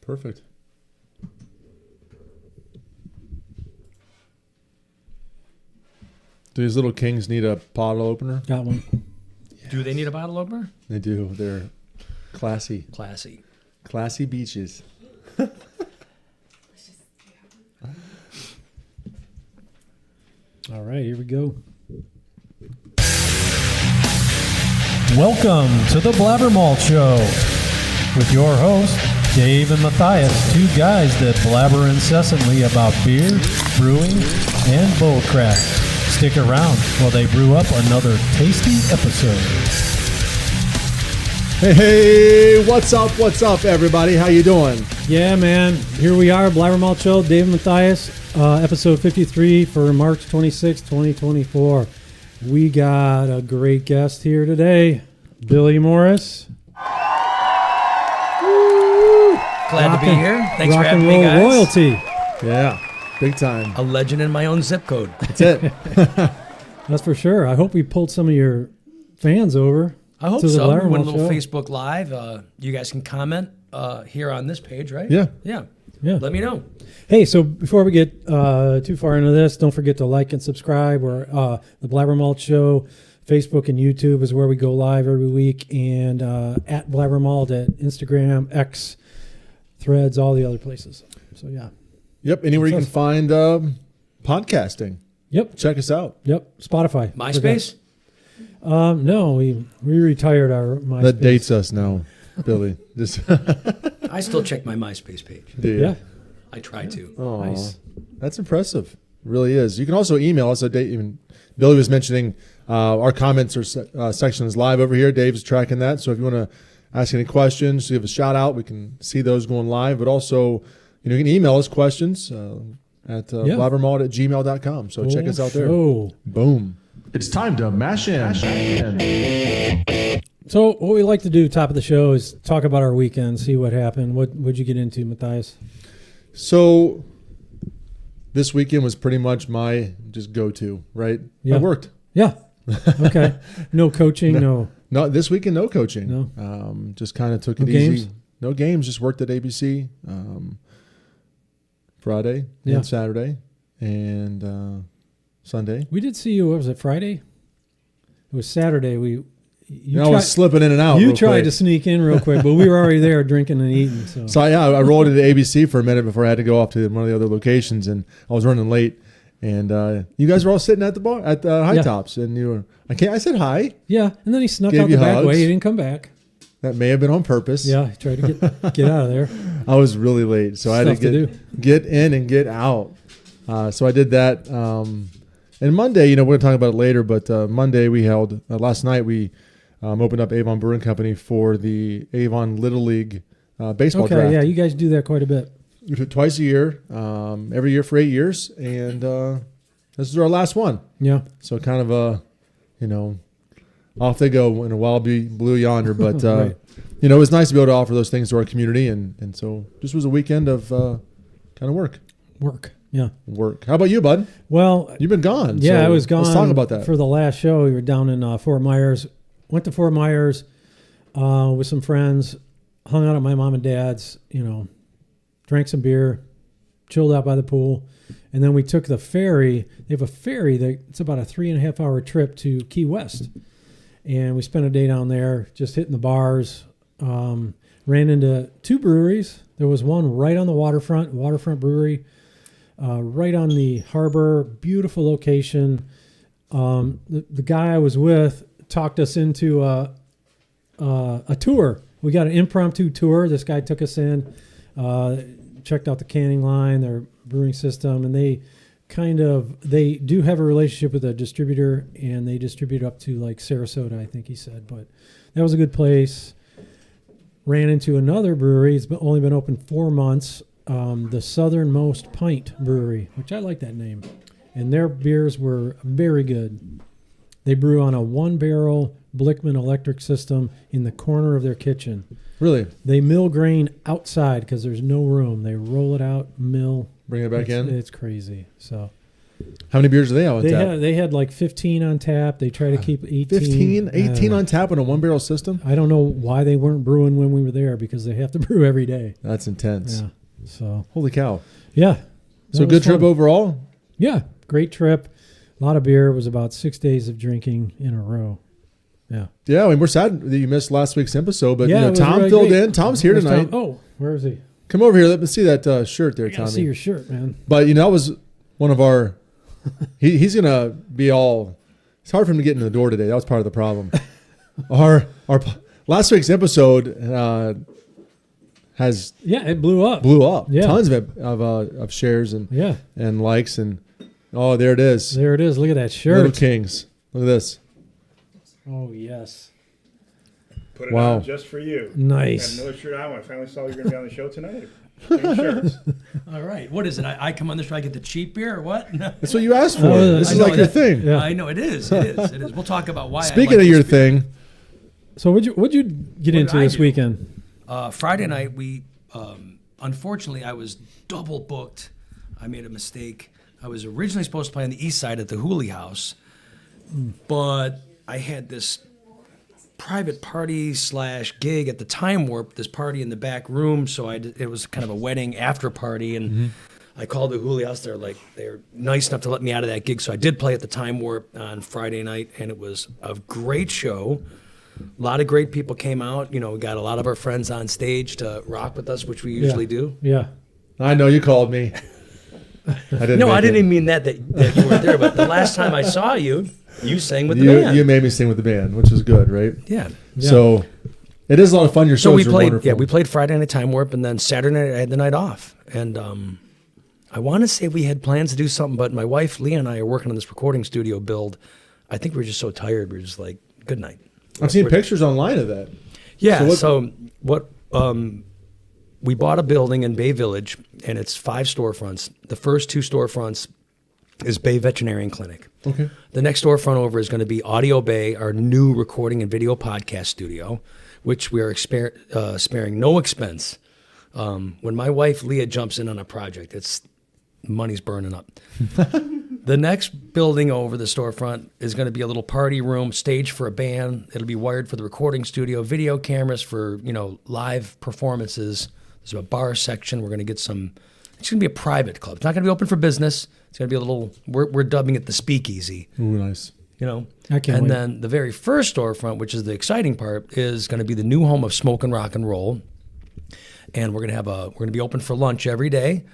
Perfect. Do these little kings need a bottle opener? Got one. Yes. Do they need a bottle opener? They do. They're classy. Classy beaches. All right, here we go. Welcome to the BlabberMalt Show with your hosts, Dave and Matthias, two guys that blabber incessantly about beer, brewing, and bullcraft. Stick around while they brew up another tasty episode. Hey, what's up, everybody? How you doing? Yeah, man. Here we are, BlabberMalt Show, Dave and Matthias, episode 53 for March 26, 2024. We got a great guest here today, Billy Morris. Glad to be here. Thanks for having me, rock and guys. roll royalty. Yeah, big time. A legend in my own zip code. That's it. That's for sure. I hope we pulled some of your fans over. I hope to the so. We BlabberMalt went a little Show. Facebook Live. You guys can comment here on this page, right? Yeah. Yeah. Yeah. Let me know. Hey, so before we get too far into this, don't forget to like and subscribe. We're the BlabberMalt Show. Facebook and YouTube is where we go live every week, and at BlabberMalt at Instagram, X, Threads, all the other places. So yeah. Yep. Anywhere you can find podcasting. Yep. Check us out. Yep. Spotify. MySpace? No, we retired our MySpace. That dates us now, Billy. Just I still check my MySpace page. Yeah. I try to. Oh, Nice. That's impressive. It really is. You can also email us. Even Billy was mentioning our comments section is live over here. Dave's tracking that. So if you want to ask any questions, give a shout out. We can see those going live. But also, you can email us questions at blabbermalt@gmail.com. So check us out there. Boom. It's time to mash in. So what we like to do, top of the show, is talk about our weekend, see what happened. What'd you get into, Matthias? So this weekend was pretty much my just go-to, right? Yeah. I worked. Yeah. Okay. No coaching, no. No, this weekend, no coaching. No. Just kind of took it games? easy. No games. Just worked at ABC Friday and Saturday and Sunday. We did see you, what was it, Friday? It was Saturday. I was slipping in and out. You tried to sneak in real quick, but we were already there drinking and eating. So I rolled into ABC for a minute before I had to go off to one of the other locations, and I was running late. And you guys were all sitting at the bar at the High Tops, and you were. I said hi. Yeah, and then he snuck Gave out the you back hugs. way. He didn't come back. That may have been on purpose. Yeah, he tried to get out of there. I was really late, so I had to get in and get out. So I did that. And Monday, we're going to talk about it later, but Monday we held, last night we opened up Avon Brewing Company for the Avon Little League baseball draft. Yeah, you guys do that quite a bit. We do it twice a year, every year for 8 years, and this is our last one. Yeah. So kind of off they go in a wild blue yonder, but right. it was nice to be able to offer those things to our community, and so this was a weekend of kind of work. Yeah. Work. How about you, bud? Well, You've been gone. Yeah, so I was gone. Let's talk about that. For the last show, we were down in Fort Myers. Went to Fort Myers with some friends, hung out at my mom and dad's, drank some beer, chilled out by the pool. And then we took the ferry. They have a ferry it's about a 3.5 hour trip to Key West. And we spent a day down there just hitting the bars. Ran into 2 breweries. There was one right on the waterfront brewery. Right on the harbor, beautiful location. The guy I was with talked us into a tour. We got an impromptu tour. This guy took us in, checked out the canning line, their brewing system, and they do have a relationship with a distributor, and they distribute up to like Sarasota, I think he said. But that was a good place. Ran into another brewery. It's only been open 4 months. The Southernmost Pint Brewery, which I like that name. And their beers were very good. They brew on a 1-barrel Blickman electric system in the corner of their kitchen. Really? They mill grain outside because there's no room. They roll it out, mill. Bring it back in? It's crazy. So How many beers do they have on tap? They had like 15 on tap. They try to keep 18 on tap on a 1-barrel system? I don't know why they weren't brewing when we were there, because they have to brew every day. That's intense. Yeah. So Holy cow. yeah. So good trip overall? Yeah, great trip. A lot of beer. It was about 6 days of drinking in a row. Yeah. Yeah, I mean, we're sad that you missed last week's episode, but Yeah, it was Tom really filled great. in. Tom's here Where's tonight. Tom? Oh, where is he? Come over here. Let me see that shirt there, I gotta Tommy. see your shirt, man. But that was one of our. He's gonna be all. It's hard for him to get in the door today. That was part of the problem. our last week's episode it blew up. blew up. Yeah. Tons of shares and Yeah, and likes and there it is. there it is. Look at that shirt. Little Kings. Look at this. Oh yes, Put it Wow. on just for you. nice. Had another shirt on when I finally saw you were going to be on the show tonight. Change shirts. All right. What is it? I come on the show, I get the cheap beer or what? That's what you asked for. Oh, This I is know like your that- thing. Yeah. I know it is. It is. It is. We'll talk about why. Speaking I like of your this beer. thing, So what'd you get What into did I this do? weekend? Friday night, we unfortunately I was double booked. I made a mistake. I was originally supposed to play on the east side at the Hooley House, but I had this private party / gig at the Time Warp. This party in the back room, so it was kind of a wedding after party, and I called the Hooley House. They're nice enough to let me out of that gig, so I did play at the Time Warp on Friday night, and it was a great show. A lot of great people came out. We got a lot of our friends on stage to rock with us, which we usually do. Yeah. I know you called me. I didn't. No, make I didn't it. even mean that you weren't there. But the last time I saw you, you sang with the band. You made me sing with the band, which is good, right? Yeah. So it is a lot of fun. Your So shows we are played. wonderful. Yeah, we played Friday night Time Warp, and then Saturday night I had the night off. And I want to say we had plans to do something, but my wife Leah and I are working on this recording studio build. I think we were just so tired. We were just like, good night. I've seen pictures online of that. Yeah. So So we bought a building in Bay Village, and it's 5 storefronts. The first 2 storefronts is Bay Veterinarian Clinic. Okay. The next storefront over is going to be Audio Bay, our new recording and video podcast studio, which we are sparing no expense. When my wife Leah jumps in on a project, money's burning up. The next building over the storefront is going to be a little party room, stage for a band. It'll be wired for the recording studio, video cameras for live performances. There's a bar section. We're going to get it's going to be a private club. It's not going to be open for business. It's going to be a little, we're dubbing it the speakeasy. Ooh, nice. I can't And wait. then the very first storefront, which is the exciting part, is going to be the new home of Smoke and Rock and Roll. And we're going to be open for lunch every day.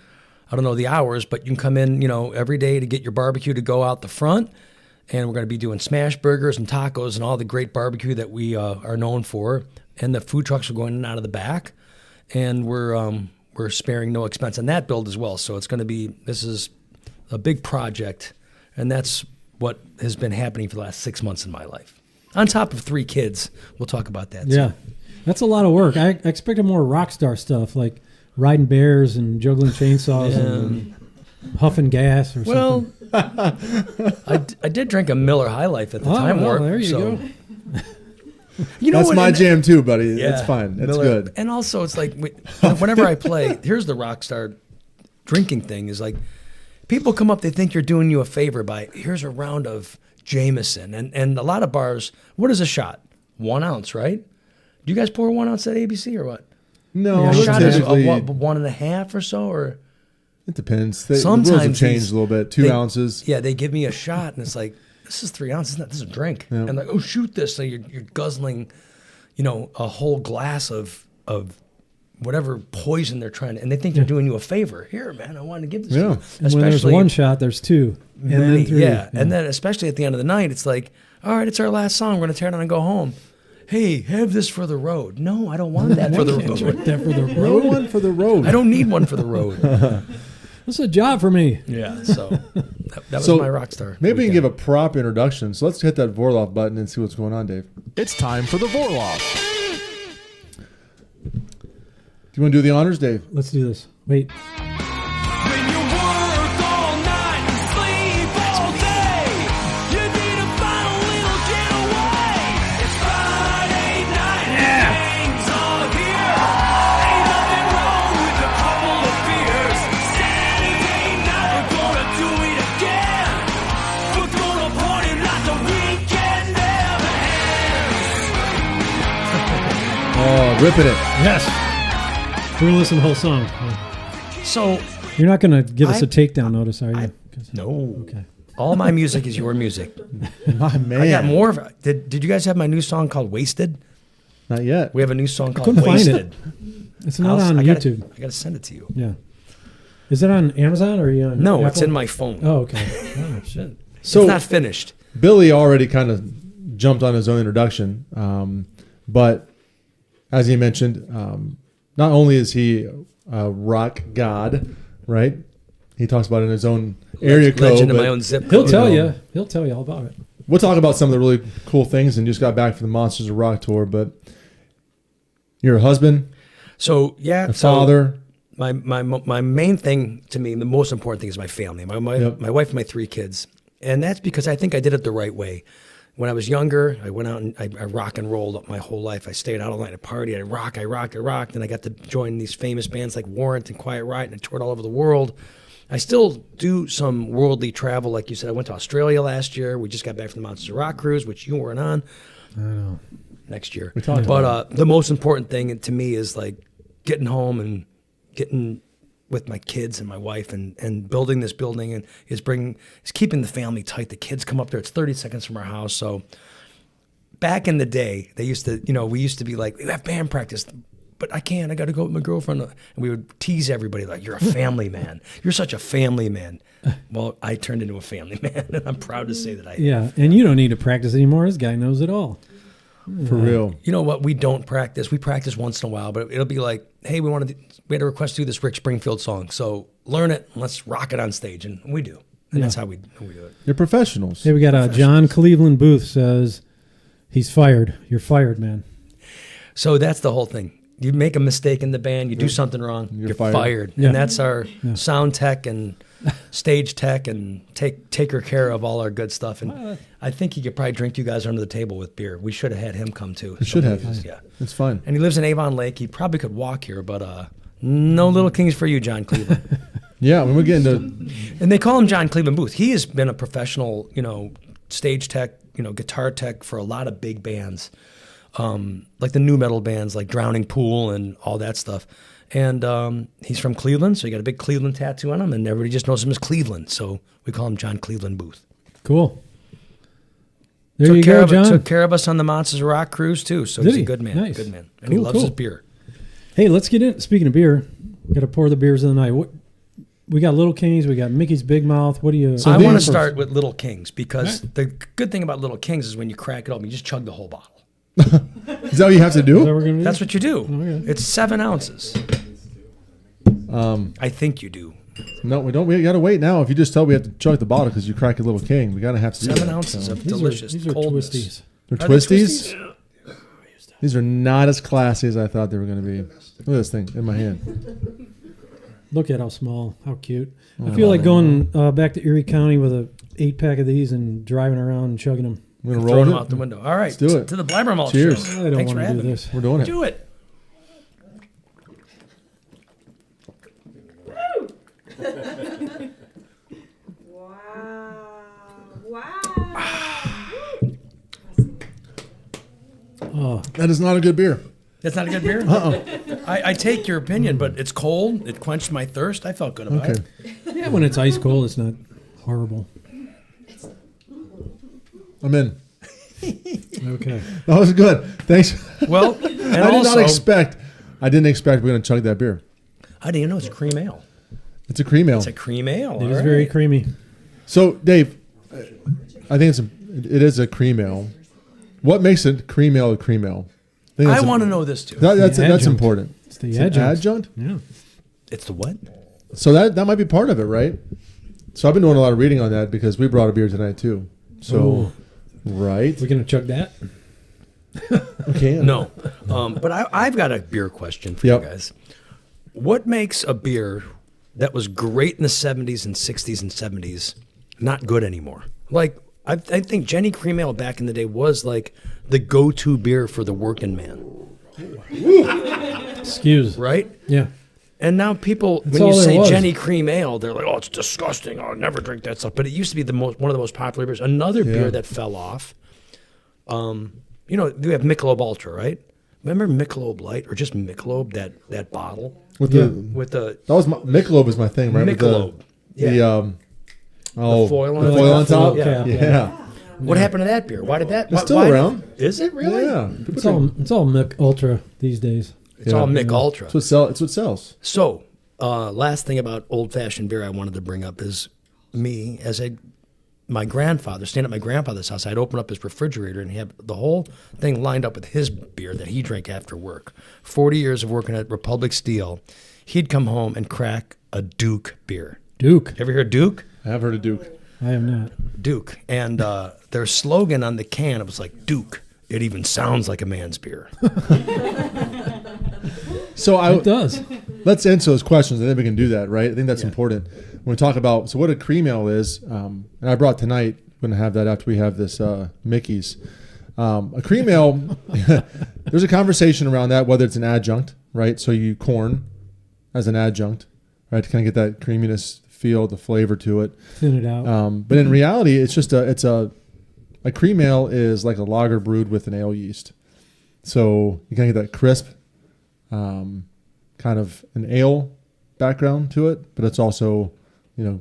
I don't know the hours, but you can come in, every day to get your barbecue to go out the front. And we're going to be doing smash burgers and tacos and all the great barbecue that we are known for. And the food trucks are going in and out of the back. And we're sparing no expense on that build as well. So this is a big project, and that's what has been happening for the last 6 months in my life. On top of 3 kids, we'll talk about that. Yeah, that's a lot of work. I expected more rock star stuff, like riding bears and juggling chainsaws and huffing gas or Well, something. I did drink a Miller High Life at the Time Warp. There you so, go. That's That's my jam too, buddy. Yeah, It's fine. It's Miller. good. And also, it's like whenever I play, here's the rock star drinking thing is like people come up, they think you're doing you a favor by here's a round of Jameson, and a lot of bars. What is a shot? 1 ounce, right? Do you guys pour 1 ounce at ABC or what? No, Yeah, A shot is typically, 1.5 or so, or it depends. The rules have sometimes changed these- a little bit. 2 ounces. Yeah, they give me a shot, and it's like this is 3 ounces. This is a drink, Yeah. and like oh shoot this, so you're guzzling, a whole glass of whatever poison they're trying to, and they think they're doing you a favor. Here, man, I wanted to give this. Yeah. To you. When there's Especially one shot, there's 2, and many, then 3. yeah, and then especially at the end of the night, it's like, all right, it's our last song. We're gonna tear it down and go home. Hey, have this for the road. No, I don't want that for the road. that for the No road. one for the road. I don't need one for the road. That's a job for me. Yeah, so that was So, my rock star. Maybe we can give weekend. a prop introduction. So let's hit that Vorloff button and see what's going on, Dave. It's time for the Vorloff. Do you want to do the honors, Dave? Let's do this. Wait. When you work all night and sleep all day, you need to find a little getaway. It's Friday night and gangs are here. Ain't nothing wrong with a couple of beers. Saturday night we're gonna do it again. Ripping it. Yes. We're going to listen to the whole song. So You're not going to give us I- a takedown notice, are you? no. Okay. All my music is your music. My man. I got more of. Did you guys have my new song called "Wasted"? Not yet. We have a new song called couldn't find "Wasted." It's not on YouTube. I gotta send it to you. Yeah. Is it on Amazon or are you on No, Apple? it's in my phone. Oh, okay. Oh, shit. So it's not finished. Billy already kind of jumped on his own introduction, but as he mentioned, not only is he a rock god, right? He talks about it in his own area code. Legend of but my own zip He'll code. tell know. you. He'll tell you all about it. We'll talk about some of the really cool things, and just got back from the Monsters of Rock tour. But you're a husband, So yeah, a father. My main thing to me, the most important thing is my family. My wife and my 3 kids, and that's because I think I did it the right way. When I was younger, I went out and I rock and rolled up my whole life. I stayed out all night, I partied, I rocked, and I got to join these famous bands like Warrant and Quiet Riot, and I toured all over the world. I still do some worldly travel, like you said. I went to Australia last year. We just got back from the Monsters of Rock cruise, which you weren't on. I know. Next year, We talked but the most important thing to me is like getting home and getting with my kids and my wife and building this building and is keeping the family tight. The kids come up there. It's 30 seconds from our house. So back in the day, we used to be like, we have band practice, but I can't. I got to go with my girlfriend. And we would tease everybody like, you're a family man. You're such a family man. Well, I turned into a family man, and I'm proud to say that I am. Yeah, and you don't need to practice anymore. This guy knows it all. For real. You know what? We don't practice. We practice once in a while, but it'll be like, hey, we had a request to do this Rick Springfield song. So learn it and let's rock it on stage. And we do. And that's how we do it. You're professionals. Hey, we got John Cleveland Booth says he's fired. You're fired, man. So that's the whole thing. You make a mistake in the band, you do something wrong, you're fired. Yeah. And that's our sound tech and stage tech and take care of all our good stuff. And I think he could probably drink you guys under the table with beer. We should have had him come too. You should have. Yeah. It's fine. And he lives in Avon Lake. He probably could walk here, but no Little Kings for you, John Cleveland. Yeah, when we get into And they call him John Cleveland Booth. He has been a professional, stage tech, guitar tech for a lot of big bands, like the new metal bands like Drowning Pool and all that stuff. And he's from Cleveland, so he got a big Cleveland tattoo on him, and everybody just knows him as Cleveland. So we call him John Cleveland Booth. Cool. There you go, John. Took care of us on the Monsters of Rock cruise too. So Did he's he? a good man. Nice. Good man, and he Cool, loves his cool. beer. Hey, let's get in. Speaking of beer, we got to pour the beers of the night. We got Little Kings. We got Mickey's Big Mouth. What do you? I want to these- start with Little Kings because the good thing about Little Kings is when you crack it open, you just chug the whole bottle. is that what you have to Is that do? what we're gonna do? That's what you do. Okay. It's 7 ounces. I think you do. No, we don't. We got to wait now. If you just tell we have to chug the bottle because you crack a Little King, we got to have to do 7 that. ounces So. of These delicious These are coldness. twisties. They're Are they twisties. These are not as classy as I thought they were going to be. Look at this thing in my hand. Look at how small, how cute. I feel like going back to Erie County with a 8-pack of these and driving around and chugging them. We're gonna Throw roll them it. out the window. All right, Let's do it. To the BlabberMalt Cheers. Show. I don't Thanks for want to do having me. this. We're doing it. Do it. Oh, That is not a good beer. That's not a good beer? I take your opinion, but it's cold. It quenched my thirst. I felt good about Okay. it. yeah. When it's ice cold, it's not horrible. I'm in. Okay. That was good. Thanks. Well, and I did also, not expect. I didn't expect we're going to chug that beer. I didn't even know it's cream ale. It's a cream ale. It's a cream ale. It all is very right. creamy. So, Dave, I think it is a cream ale. What makes it cream ale a cream ale? think I that's want to know this too. that's adjunct. important. It's the It's an adjunct. adjunct. Yeah. It's the what? So that might be part of it, right? So I've been doing a lot of reading on that because we brought a beer tonight too. So Ooh. right, We're gonna chug that. okay, No. But I've got a beer question for Yep. you guys. What makes a beer that was great in the 70s and 60s and 70s not good anymore? Like, I think Jenny Cream Ale back in the day was like the go-to beer for the working man, Excuse. right? Yeah. And now people, That's when you all there say was. Jenny Cream Ale, they're like, "Oh, it's disgusting. I'll never drink that stuff." But it used to be one of the most popular beers. Another Yeah. beer that fell off. You have Michelob Ultra, right? Remember Michelob Light or just Michelob, that bottle With Yeah. with the that was Michelob was my thing, right? Michelob. With the foil on the it. foil on Like that foil top. cap, Yeah. What happened to that beer? Why did that? It's still why- around. Is it really? Yeah. It's all Mick Ultra these days. It's all Mick Ultra. It's what sells. So, last thing about old-fashioned beer I wanted to bring up is me as my grandfather, staying at my grandfather's house, I'd open up his refrigerator and he had the whole thing lined up with his beer that he drank after work. 40 years of working at Republic Steel, he'd come home and crack a Duke beer. Duke. Ever hear Duke? I have heard of Duke. I have not. Duke. And their slogan on the can, it was like, Duke. It even sounds like a man's beer. So It does. let's answer those questions. I think we can do that, right? I think that's important. When we talk about, so what a cream ale is, and I brought tonight, we're going to have that after we have this Mickey's. A cream ale, there's a conversation around that, whether it's an adjunct, right? So you corn as an adjunct, right? To kind of get that creaminess feel, the flavor to it. Thin it out. But in reality, it's just a cream ale is like a lager brewed with an ale yeast. So you kind of get that crisp, kind of an ale background to it, but it's also,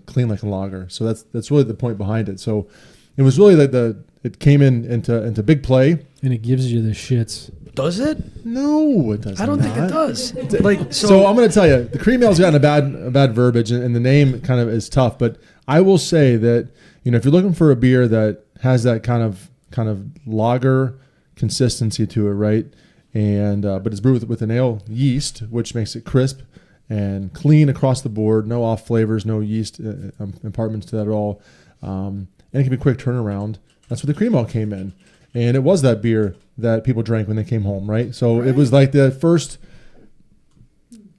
clean like a lager. So that's really the point behind it. So it was really like it came into big play. And it gives you the shits. Does it? No, it doesn't. I don't think it does. Like So I'm going to tell you, the cream ale's gotten a bad verbiage, and the name kind of is tough. But I will say that if you're looking for a beer that has that kind of lager consistency to it, right? And but it's brewed with an ale yeast, which makes it crisp and clean across the board. No off flavors, no yeast impartments to that at all, and it can be a quick turnaround. That's where the cream ale came in, and it was that beer that people drank when they came home, right? So it was like the first,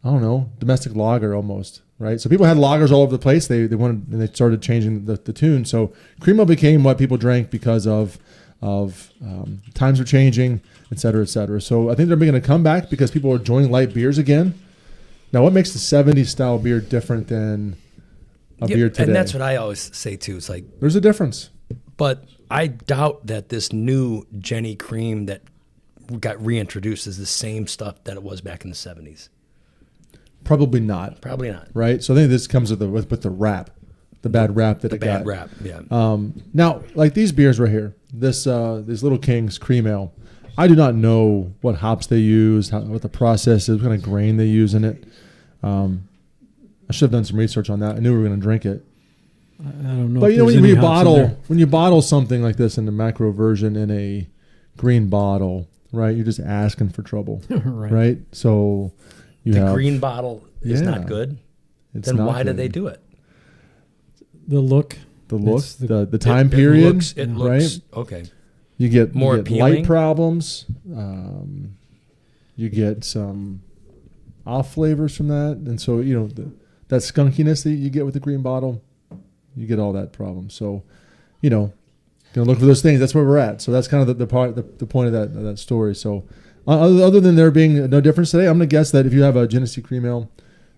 I don't know, domestic lager almost, right? So people had lagers all over the place. They wanted, and they started changing the tune. So cream ale became what people drank because of times were changing, et cetera, et cetera. So I think they're making a comeback because people are enjoying light beers again. Now, what makes the 70s style beer different than a beer today? And that's what I always say too. It's like, there's a difference. but I doubt that this new Jenny Cream that got reintroduced is the same stuff that it was back in the 70s. Probably not. Probably not. Right. So I think this comes with the rap, the bad rap that it got. Bad rap, yeah. Now, like these beers right here, these Little Kings Cream Ale, I do not know what hops they use, what the process is, what kind of grain they use in it. I should have done some research on that. I knew we were going to drink it. I don't know. But if there's when any you hops in there. when you bottle something like this in the macro version in a green bottle, right? You're just asking for trouble, Right. right? So you The have green bottle is Yeah. not good. it's Then not why did good. they do it? The look. The look, It's the- the time period, It right? looks okay. You get More you get appealing. light problems. You get some off flavors from that, and so that skunkiness that you get with the green bottle, you get all that problem. So, gonna look for those things. That's where we're at. So that's kind of the point of that story. So, other than there being no difference today, I'm gonna guess that if you have a Genesee Cream Ale,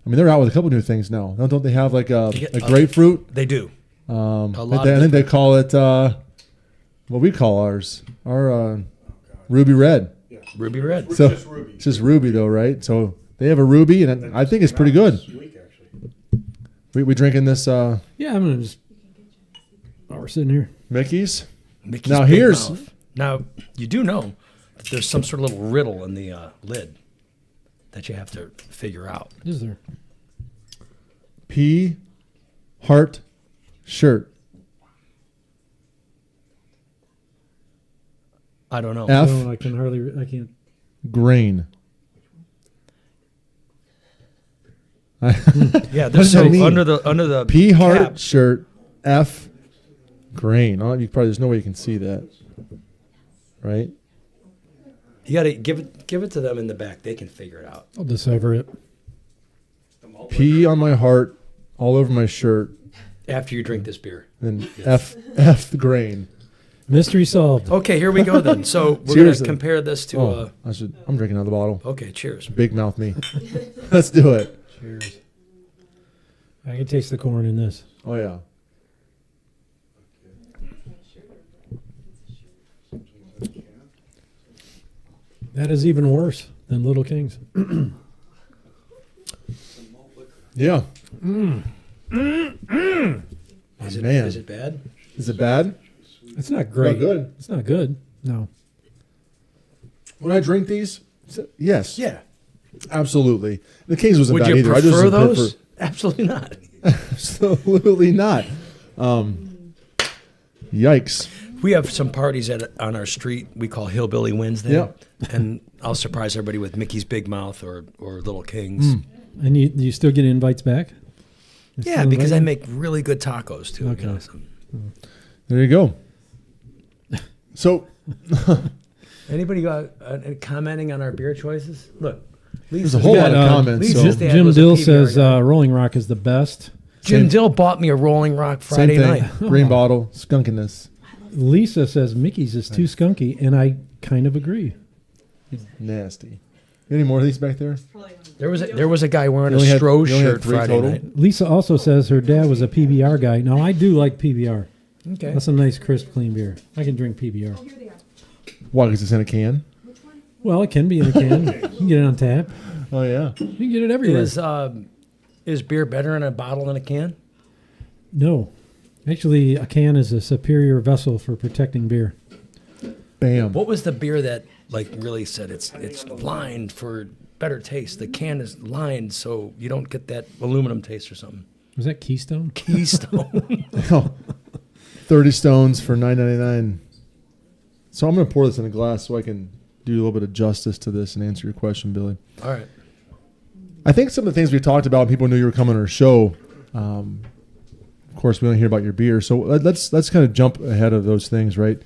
I mean they're out with a couple new things now. Don't they have like a grapefruit? They do. I think they call it what we call our ruby red. Ruby Red. So Just ruby. it's just ruby though, right? So they have a ruby, and I think it's pretty good. Sweet, actually. We drinking this Yeah, I'm gonna just. Oh, we're sitting here. Mickey's. Mickey's Now Big here's- Mouth. Now you do know that there's some sort of little riddle in the lid that you have to figure out. Is there? P heart shirt. I don't know. F No, I can hardly. I can't. grain. Yeah, does there's that so mean? under the P heart cap, shirt. F grain. There's no way you can see that, right? you got to give it to them in the back. They can figure it out. I'll decipher it. P on my heart, all over my shirt, After you drink this beer. and F the grain. Mystery solved. Okay, here we go then. So we're going Cheers to then. compare this to. I'm drinking out of the bottle. Okay, cheers. Big mouth me. Let's do it. Cheers. I can taste the corn in this. Oh yeah. That is even worse than Little Kings. Yeah. Is it, Man. is it bad? Is it bad? It's not great. Not good. It's not good. No. When I drink these, yes. Yeah. Absolutely. The Kings wasn't Would bad you either. prefer those? Absolutely not. Absolutely not. Yikes. We have some parties on our street we call Hillbilly Wednesday. Yeah. And I'll surprise everybody with Mickey's Big Mouth or Little Kings. And you still get invites back? You Yeah, still because I invited? make really good tacos too. Okay. So. There you go. So, Anybody got commenting on our beer choices? Look, there's a whole lot of comments. Lisa So. just- Jim was a Dill PBR says guy. Rolling Rock is the best. Jim Same- Dill bought me a Rolling Rock Same Friday thing. night. Green bottle, skunkiness. Lisa says Mickey's is too skunky, and I kind of agree. Nasty. Any more of these back there? There was a guy wearing You a only had- Stroh you only had shirt 3 Friday total? night. Lisa also says her dad was a PBR guy. Now, I do like PBR. Okay. That's some nice, crisp, clean beer. I can drink PBR. Why? Because it's in a can? Well, it can be in a can. You can get it on tap. Oh, yeah. You can get it everywhere. Is beer better in a bottle than a can? No. Actually, a can is a superior vessel for protecting beer. Bam. What was the beer that really said it's lined for better taste? The can is lined so you don't get that aluminum taste or something. Was that Keystone? Keystone. Oh, 30 stones for $9.99. So I'm going to pour this in a glass so I can do a little bit of justice to this and answer your question, Billy. All right. I think some of the things we talked about, people knew you were coming on our show. Of course, we want to hear about your beer. So let's kind of jump ahead of those things, right?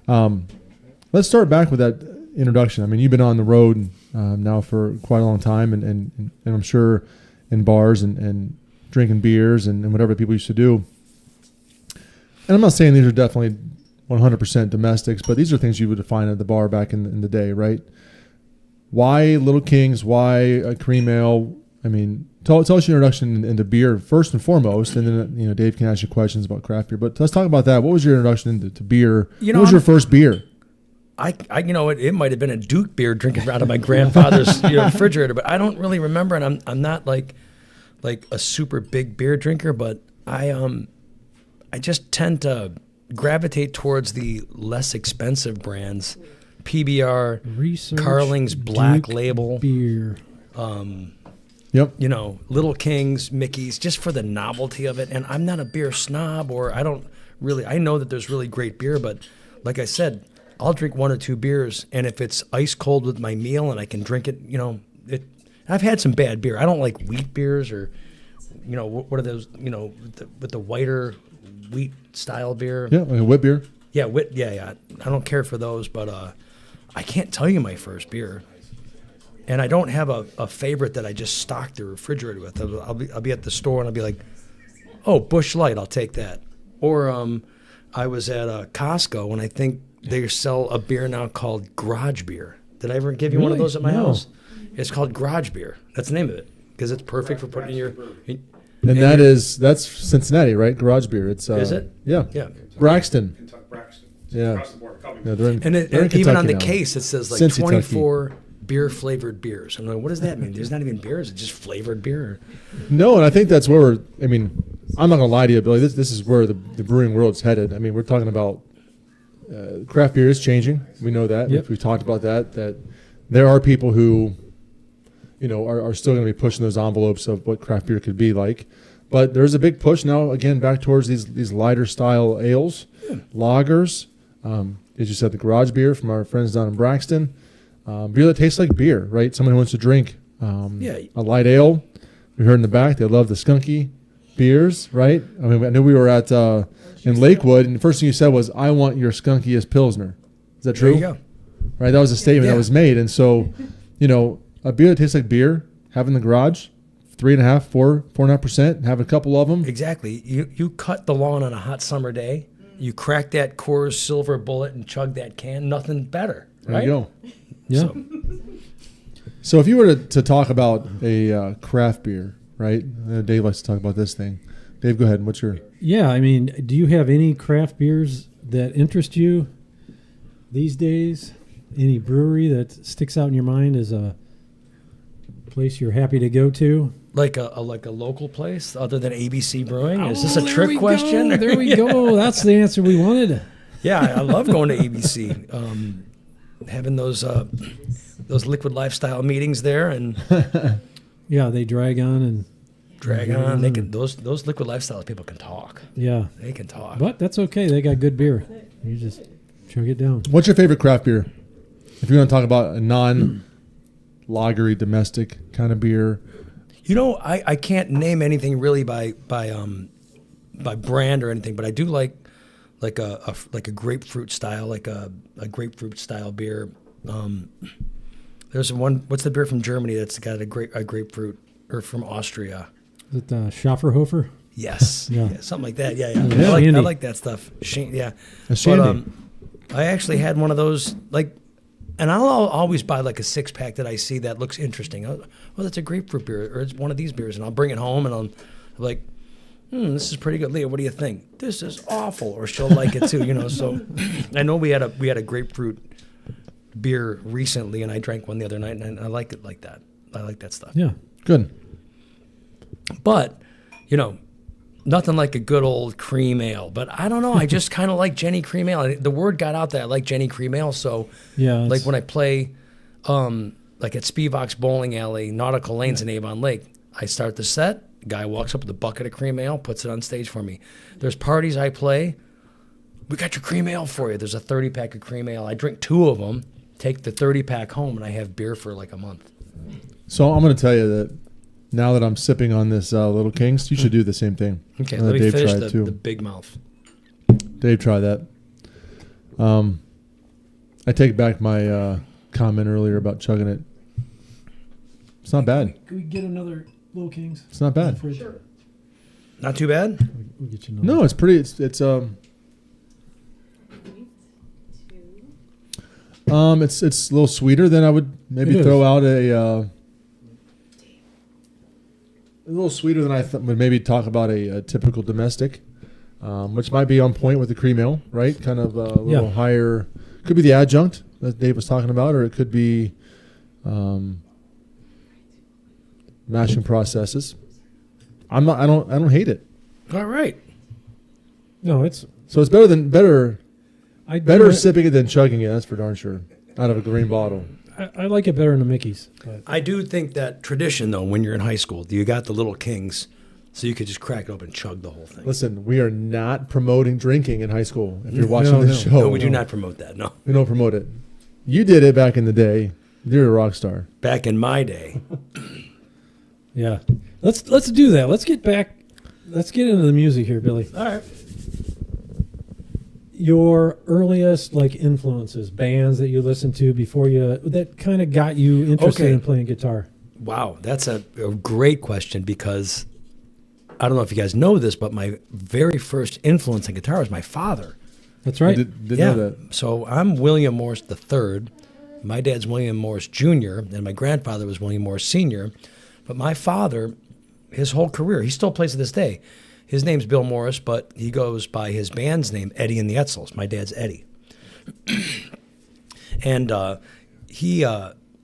Let's start back with that introduction. I mean, you've been on the road now for quite a long time, and I'm sure in bars and drinking beers and whatever people used to do. And I'm not saying these are definitely 100% domestics, but these are things you would find at the bar back in the day, right? Why Little Kings? Why a cream ale? I mean, tell us your introduction into beer first and foremost, and then Dave can ask you questions about craft beer. But let's talk about that. What was your introduction into beer? What was your first beer? It might have been a Duke beer drinking out of my grandfather's refrigerator, but I don't really remember, and I'm not like a super big beer drinker, but I just tend to gravitate towards the less expensive brands, PBR, Research Carling's Black Duke Label, beer. Yep. Little Kings, Mickey's, just for the novelty of it. And I'm not a beer snob, or I know that there's really great beer, but like I said, I'll drink 1 or 2 beers, and if it's ice cold with my meal and I can drink it, I've had some bad beer. I don't like wheat beers or, what are those, with the whiter wheat style beer. Yeah, like a wit beer. Yeah, yeah. I don't care for those, but I can't tell you my first beer. And I don't have a favorite that I just stock the refrigerator with. I'll be at the store and I'll be like, oh, Busch Light, I'll take that. Or I was at Costco, and I think they sell a beer now called Garage Beer. Did I ever give you one of Really? those at my No. house? It's called Garage Beer. That's the name of it, because it's perfect for putting in your... And that's Cincinnati, right? Garage beer. It's Is it? Yeah. Yeah. Braxton. Kentucky Braxton. Yeah. Across the border. Yeah, they're in, And they're in even on Kentucky the now. case, it says like Cincy, Kentucky. 24 beer-flavored beers. I'm like, what does that mean? There's not even beers. It's just flavored beer. No, and I think that's where I'm not gonna lie to you, Billy. This is where the brewing world's headed. I mean, we're talking about craft beer is changing. We know that. Yep. We've talked about that. That there are people who, are still going to be pushing those envelopes of what craft beer could be like. But there's a big push now, again, back towards these lighter style ales, lagers. As you said, the garage beer from our friends down in Braxton. Beer that tastes like beer, right? Someone who wants to drink a light ale. We heard in the back they love the skunky beers, right? I mean, I knew we were at in Lakewood, and the first thing you said was, "I want your skunkiest Pilsner." Is that true? There you go. Right, that was a statement Yeah. that was made, and so, a beer that tastes like beer, have in the garage, 3.5%, 4.5%, have a couple of them. Exactly. You cut the lawn on a hot summer day. You crack that Coors Silver Bullet and chug that can. Nothing better, There right? you go. Yeah. So if you were to talk about a craft beer, right? Dave likes to talk about this thing. Dave, go ahead. What's your? Yeah, I mean, do you have any craft beers that interest you these days? Any brewery that sticks out in your mind as a place you're happy to go to? Like a local place other than ABC Brewing? Is this Oh, a there trick we question? go. There we go. That's the answer we wanted. Yeah, I love going to ABC. Having those liquid lifestyle meetings there and Yeah, they drag on and drag on. They can those liquid lifestyle people can talk. yeah, They can talk. but that's okay. They got good beer. You just chug it down. What's your favorite craft beer? If you want to talk about a non-lagery domestic kind of beer. You know, I can't name anything really by brand or anything, but I do like a grapefruit style, like a grapefruit style beer. There's one. What's the beer from Germany that's got a grapefruit, or from Austria? Is it Schafferhofer? Yes, Yeah. yeah, something like that. Yeah. Yeah, I Shandy. like that stuff. Yeah, A Shandy. I actually had one of those and I'll always buy like a 6-pack that I see that looks interesting. Oh, that's a grapefruit beer, or it's one of these beers, and I'll bring it home and I'm like, this is pretty good. Leah, what do you think? This is awful, or she'll like it too, So I know we had a grapefruit beer recently, and I drank one the other night, and I like it like that. I like that stuff. Yeah. Good. But, nothing like a good old cream ale. But I don't know. I just kind of like Jenny Cream Ale. The word got out that I like Jenny Cream Ale. So, Yeah. like when I play, like at Spivak's Bowling Alley, Nautical Lanes in Avon Lake, I start the set. Guy walks up with a bucket of cream ale, puts it on stage for me. There's parties I play. We got your cream ale for you. There's a 30-pack of cream ale. I drink 2 of them, take the 30-pack home, and I have beer for like a month. So I'm going to tell you that now that I'm sipping on this Little Kings, you should do the same thing. Okay, Let let me Dave finish try it too. the big mouth. Dave, try that. I take back my comment earlier about chugging it. It's not bad. Can we get another Little Kings? It's not bad. Sure. Not too bad? We'll get you another. No, it's pretty. It's it's a little sweeter than I would maybe It throw is. out a little sweeter than I would maybe talk about a typical domestic, which might be on point with the cream ale, right? Kind of a little Yeah. higher. Could be the adjunct that Dave was talking about, or it could be mashing processes. I don't hate it. All right. No, it's So it's better I do it- sipping it than chugging it. That's for darn sure. Out of a green bottle. I like it better than the Mickey's. But I do think that tradition, though, when you're in high school, you got the Little Kings, so you could just crack it open and chug the whole thing. Listen, we are not promoting drinking in high school. If you're watching this no. show, No, we do not promote that, no. We don't promote it. You did it back in the day. You're a rock star. Back in my day. yeah, let's do that. Let's get back. Let's get into the music here, Billy. All right. Your earliest influences, bands that you listened to before that kind of got you interested Okay. in playing guitar. Wow, that's a great question, because I don't know if you guys know this, but my very first influence in guitar was my father. That's right. Didn't know that. So I'm William Morris III. My dad's William Morris Jr., and my grandfather was William Morris Sr. But my father, his whole career, he still plays to this day. His name's Bill Morris, but he goes by his band's name, Eddie and the Etzels. My dad's Eddie. And he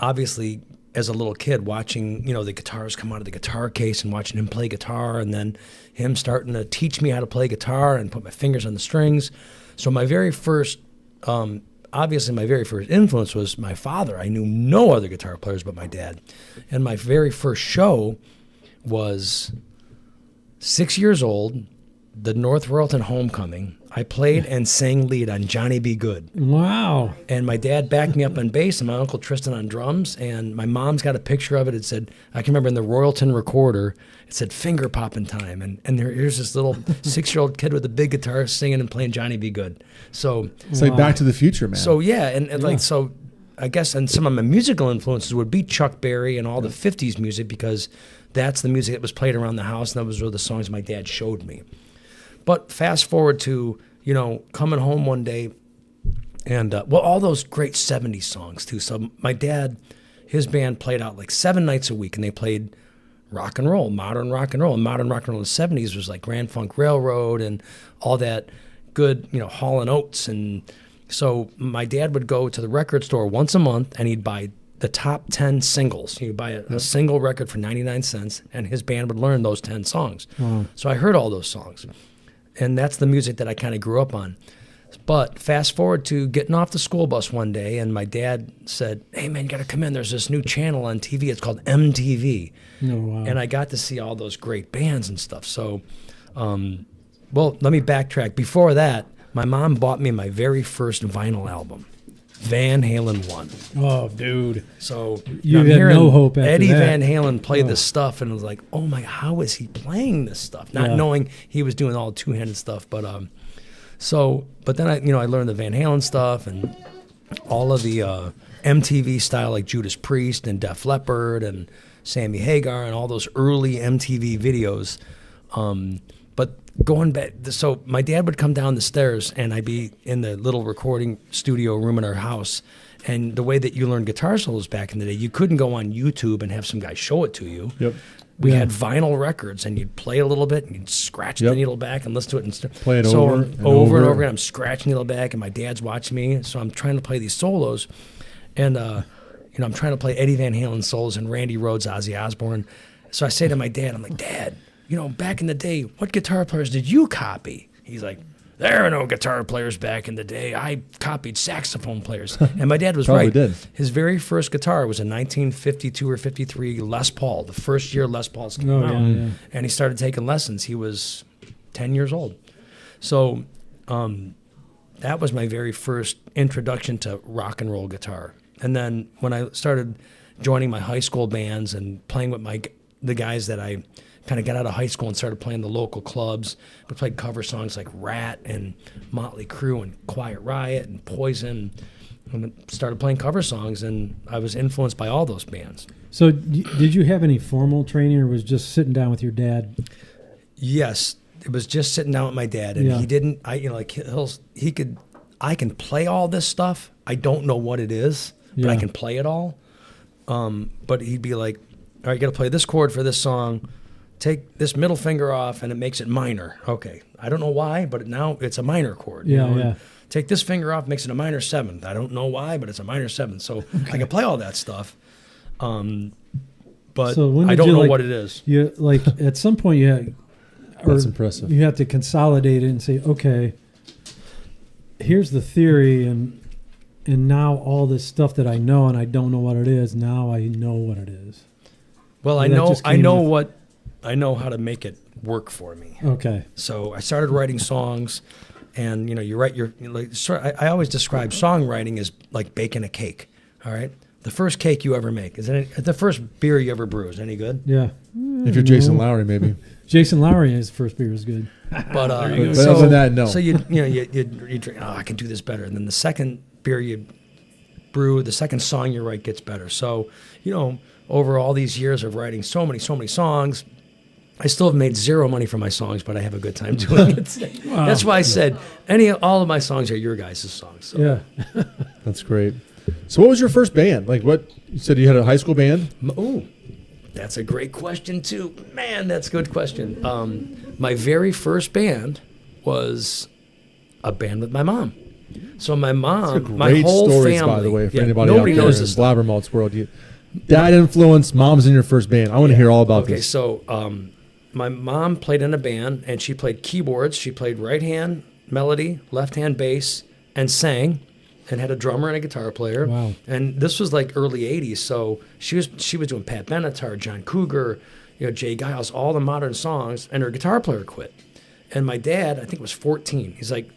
obviously, as a little kid, watching the guitars come out of the guitar case and watching him play guitar, and then him starting to teach me how to play guitar and put my fingers on the strings. So my very first, obviously my very first influence was my father. I knew no other guitar players but my dad. And my very first show was 6 years old, the North Royalton Homecoming. I played and sang lead on Johnny Be Good. Wow. And my dad backed me up on bass, and my uncle Tristan on drums. And my mom's got a picture of it. It said, I can remember in the Royalton recorder, it said "finger popping time." And here's this little 6-year-old kid with a big guitar singing and playing Johnny Be Good. So, It's like Back to the Future, man. so yeah, and so I guess, and some of my musical influences would be Chuck Berry and all the 50s music, because that's the music that was played around the house, and those were the songs my dad showed me. But fast forward to, coming home one day, and, all those great 70s songs, too. So my dad, his band played out 7 nights a week, and they played rock and roll, modern rock and roll. And modern rock and roll in the 70s was like Grand Funk Railroad and all that good, Hall & Oates and So my dad would go to the record store once a month, and he'd buy the top 10 singles. He'd buy a single record for 99 cents, and his band would learn those 10 songs. Wow. So I heard all those songs, and that's the music that I kind of grew up on. But fast forward to getting off the school bus one day, and my dad said, "Hey, man, you got to come in. There's this new channel on TV. It's called MTV." Oh, wow. And I got to see all those great bands and stuff. So, well, let me backtrack. Before that, my mom bought me my very first vinyl album, Van Halen 1. Oh, dude. So You I'm had hearing no hope after Eddie that. Van Halen play Oh. this stuff, and I was like, "Oh my, how is he playing this stuff?" Not Yeah. knowing he was doing all two-handed stuff, but but then I learned the Van Halen stuff and all of the MTV style, like Judas Priest and Def Leppard and Sammy Hagar and all those early MTV videos. But going back, so my dad would come down the stairs, and I'd be in the little recording studio room in our house. And the way that you learned guitar solos back in the day, you couldn't go on YouTube and have some guy show it to you. Yep. We Yeah. had vinyl records, and you'd play a little bit, and you'd scratch the Yep. needle back and listen to it, and Play it so over I'm and over and over. over again. I'm scratching the needle back, and my dad's watching me, so I'm trying to play these solos, and I'm trying to play Eddie Van Halen solos and Randy Rhoads, Ozzy Osbourne. So I say to my dad, I'm like, "Dad, back in the day, what guitar players did you copy?" He's like, "There are no guitar players back in the day. I copied saxophone players." And my dad was Probably right. did. His very first guitar was a 1952 or 53 Les Paul, the first year Les Pauls came Oh, out. yeah, yeah. And he started taking lessons. He was 10 years old. So that was my very first introduction to rock and roll guitar. And then when I started joining my high school bands and playing with the guys that I kind of got out of high school and started playing the local clubs, we played cover songs like Rat and Motley Crue and Quiet Riot and Poison, and started playing cover songs, and I was influenced by all those bands. So did you have any formal training, or was just sitting down with your dad? Yes, it was just sitting down with my dad, and Yeah. he didn't. I can play all this stuff. I don't know what it is, but I Yeah. can play it all. But he'd be like, "All right, you got to play this chord for this song. Take this middle finger off, and it makes it minor." Okay, I don't know why, but now it's a minor chord. Yeah, and yeah. Take this finger off, makes it a minor seventh. I don't know why, but it's a minor seventh. So I can play all that stuff. But So when I did don't you, know like- what it is. You at some point you had, That's impressive. You have to consolidate it and say, okay, here's the theory, and now all this stuff that I know and I don't know what it is. Now I know what it is. Well, I that know just came I know how to make it work for me. Okay. So I started writing songs, and you write I always describe songwriting as like baking a cake. All right, the first cake you ever make the first beer you ever brew is any good? Yeah. If you're Jason Lowry, maybe. Jason Lowry, his first beer was good. But But other than that, no. So you drink. Oh, I can do this better. And then the second beer you brew, the second song you write gets better. So over all these years of writing so many songs, I still have made zero money from my songs, but I have a good time doing it. That's why I said all of my songs are your guys' songs. So. Yeah. That's great. So what was your first band? Like what? You said you had a high school band? Ooh, that's a great question too. Man, that's a good question. My very first band was a band with my mom. So my mom, Great my whole stories, family. by the way, for yeah, anybody nobody out there knows in this stuff. BlabberMalt's world. Dad influence, mom's in your first band. I want to hear all about Okay, this. so my mom played in a band, and she played keyboards. She played right hand melody, left hand bass, and sang, and had a drummer and a guitar player. Wow. And this was like early '80s, so she was doing Pat Benatar, John Cougar, Jay Giles, all the modern songs, and her guitar player quit. And my dad, I think, was 14. He's like,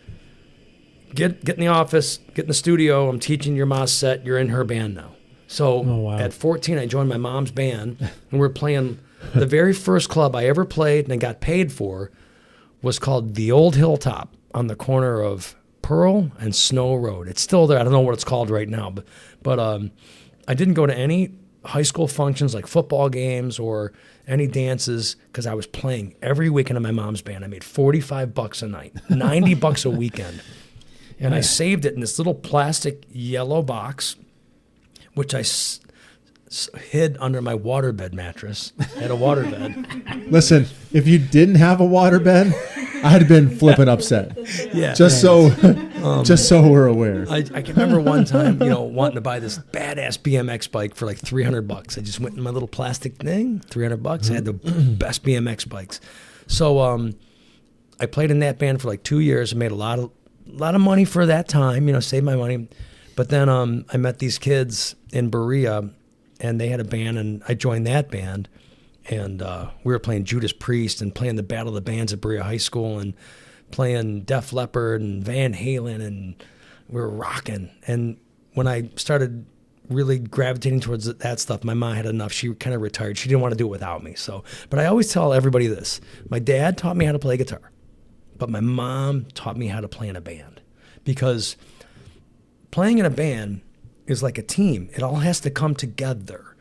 get in the office, get in the studio. I'm teaching your ma set. You're in her band now. So wow. at 14, I joined my mom's band, and we're playing. The very first club I ever played and got paid for was called the Old Hilltop on the corner of Pearl and Snow Road. It's still there. I don't know what it's called right now, but I didn't go to any high school functions like football games or any dances because I was playing every weekend in my mom's band. I made $45 a night, $90 a weekend, and I saved it in this little plastic yellow box, which I hid under my waterbed mattress. I had a waterbed. Listen, if you didn't have a waterbed, I had been flipping upset. Yeah. Just so we're aware. I can remember one time, wanting to buy this badass BMX bike for like $300. I just went in my little plastic thing, $300. I had the best BMX bikes. So I played in that band for like 2 years and made a lot of money for that time, saved my money. But then I met these kids in Berea, and they had a band, and I joined that band. And we were playing Judas Priest and playing the Battle of the Bands at Berea High School and playing Def Leppard and Van Halen, and we were rocking. And when I started really gravitating towards that stuff, my mom had enough. She kind of retired. She didn't want to do it without me. But I always tell everybody this. My dad taught me how to play guitar, but my mom taught me how to play in a band, because playing in a band is like a team. It all has to come together.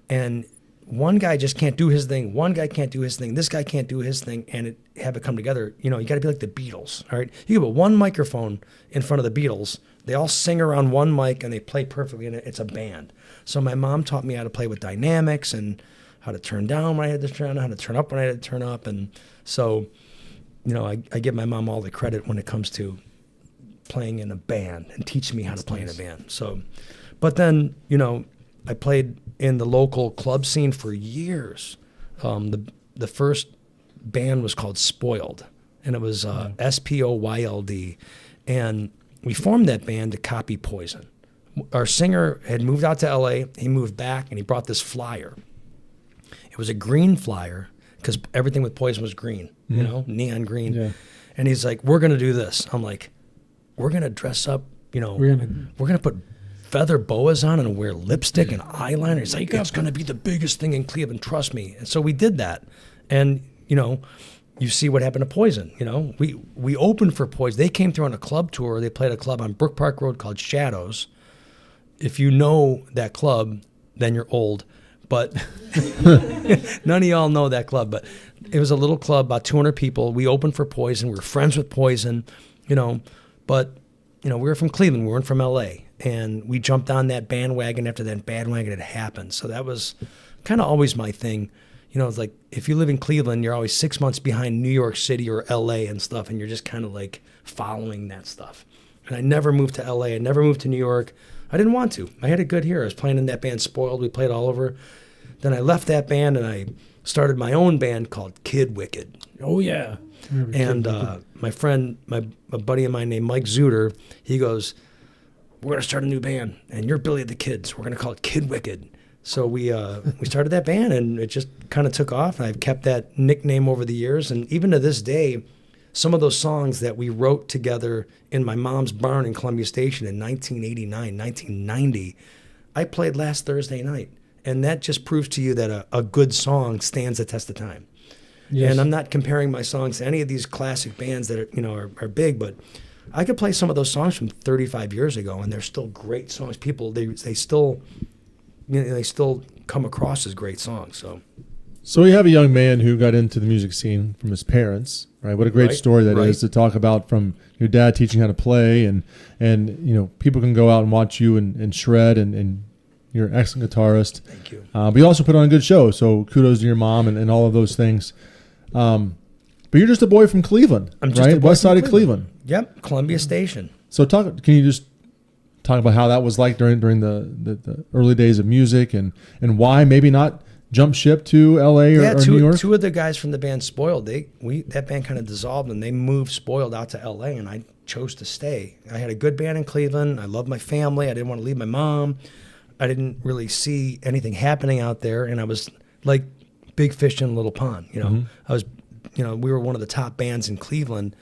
And one guy just can't do his thing. One guy can't do his thing. This guy can't do his thing, and have it come together. You got to be like the Beatles, all right? You can put one microphone in front of the Beatles. They all sing around one mic, and they play perfectly, and it's a band. So my mom taught me how to play with dynamics and how to turn down when I had to turn down, how to turn up when I had to turn up. And so, I give my mom all the credit when it comes to playing in a band and teaching me how to play in a band. So, but then, I played in the local club scene for years. The first band was called Spoiled, and it was Spoyld. And we formed that band to copy Poison. Our singer had moved out to L.A. He moved back, and he brought this flyer. It was a green flyer, because everything with Poison was green, neon green. Yeah. And he's like, we're going to do this. I'm like, we're going to dress up, we're going to put feather boas on and wear lipstick and eyeliner. He's like, it's going to be the biggest thing in Cleveland, trust me. And so we did that. And, you see what happened to Poison. We opened for Poison. They came through on a club tour. They played a club on Brook Park Road called Shadows. If you know that club, then you're old. But none of y'all know that club. But it was a little club, about 200 people. We opened for Poison. We were friends with Poison, But, we were from Cleveland. We weren't from L.A., and we jumped on that bandwagon after that bandwagon had happened. So that was kind of always my thing. It's like, if you live in Cleveland, you're always 6 months behind New York City or L.A. and stuff, and you're just kind of like following that stuff. And I never moved to L.A. I never moved to New York. I didn't want to. I had it good here. I was playing in that band Spoiled. We played all over. Then I left that band, and I started my own band called Kid Wicked. Oh, yeah. And my friend, a buddy of mine named Mike Zuter, he goes, we're going to start a new band, and you're Billy the Kid, so we're going to call it Kid Wicked. So we started that band, and it just kind of took off, and I've kept that nickname over the years. And even to this day, some of those songs that we wrote together in my mom's barn in Columbia Station in 1989, 1990, I played last Thursday night. And that just proves to you that a good song stands the test of time. Yes. And I'm not comparing my songs to any of these classic bands that are big, but I could play some of those songs from 35 years ago, and they're still great songs. People they still they still come across as great songs. So we have a young man who got into the music scene from his parents, right? What a great story that is to talk about, from your dad teaching how to play, and people can go out and watch you and shred, and you're an excellent guitarist. Thank you. But you also put on a good show, so kudos to your mom and all of those things. But you're just a boy from Cleveland, I'm just right? a boy West from side of Cleveland. Yep, Columbia Station. So can you just talk about how that was like during the early days of music, and why maybe not jump ship to L.A. or New York? Two of the guys from the band Spoiled, that band kind of dissolved, and they moved Spoiled out to L.A., and I chose to stay. I had a good band in Cleveland. I loved my family. I didn't want to leave my mom. I didn't really see anything happening out there, and I was like big fish in a little pond. I was, we were one of the top bands in Cleveland,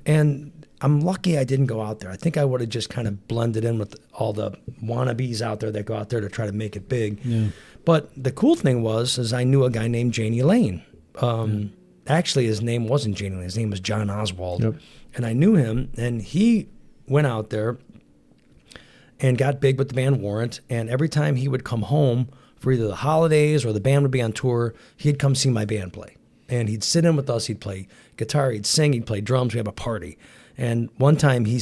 and I'm lucky I didn't go out there. I think I would have just kind of blended in with all the wannabes out there that go out there to try to make it big. Yeah. But the cool thing is I knew a guy named Janie Lane. Actually, his name wasn't Janie Lane. His name was John Oswald. Yep. And I knew him, and he went out there and got big with the band Warrant. And every time he would come home for either the holidays or the band would be on tour, he'd come see my band play. And he'd sit in with us. He'd play guitar. He'd sing. He'd play drums. We'd have a party. And one time he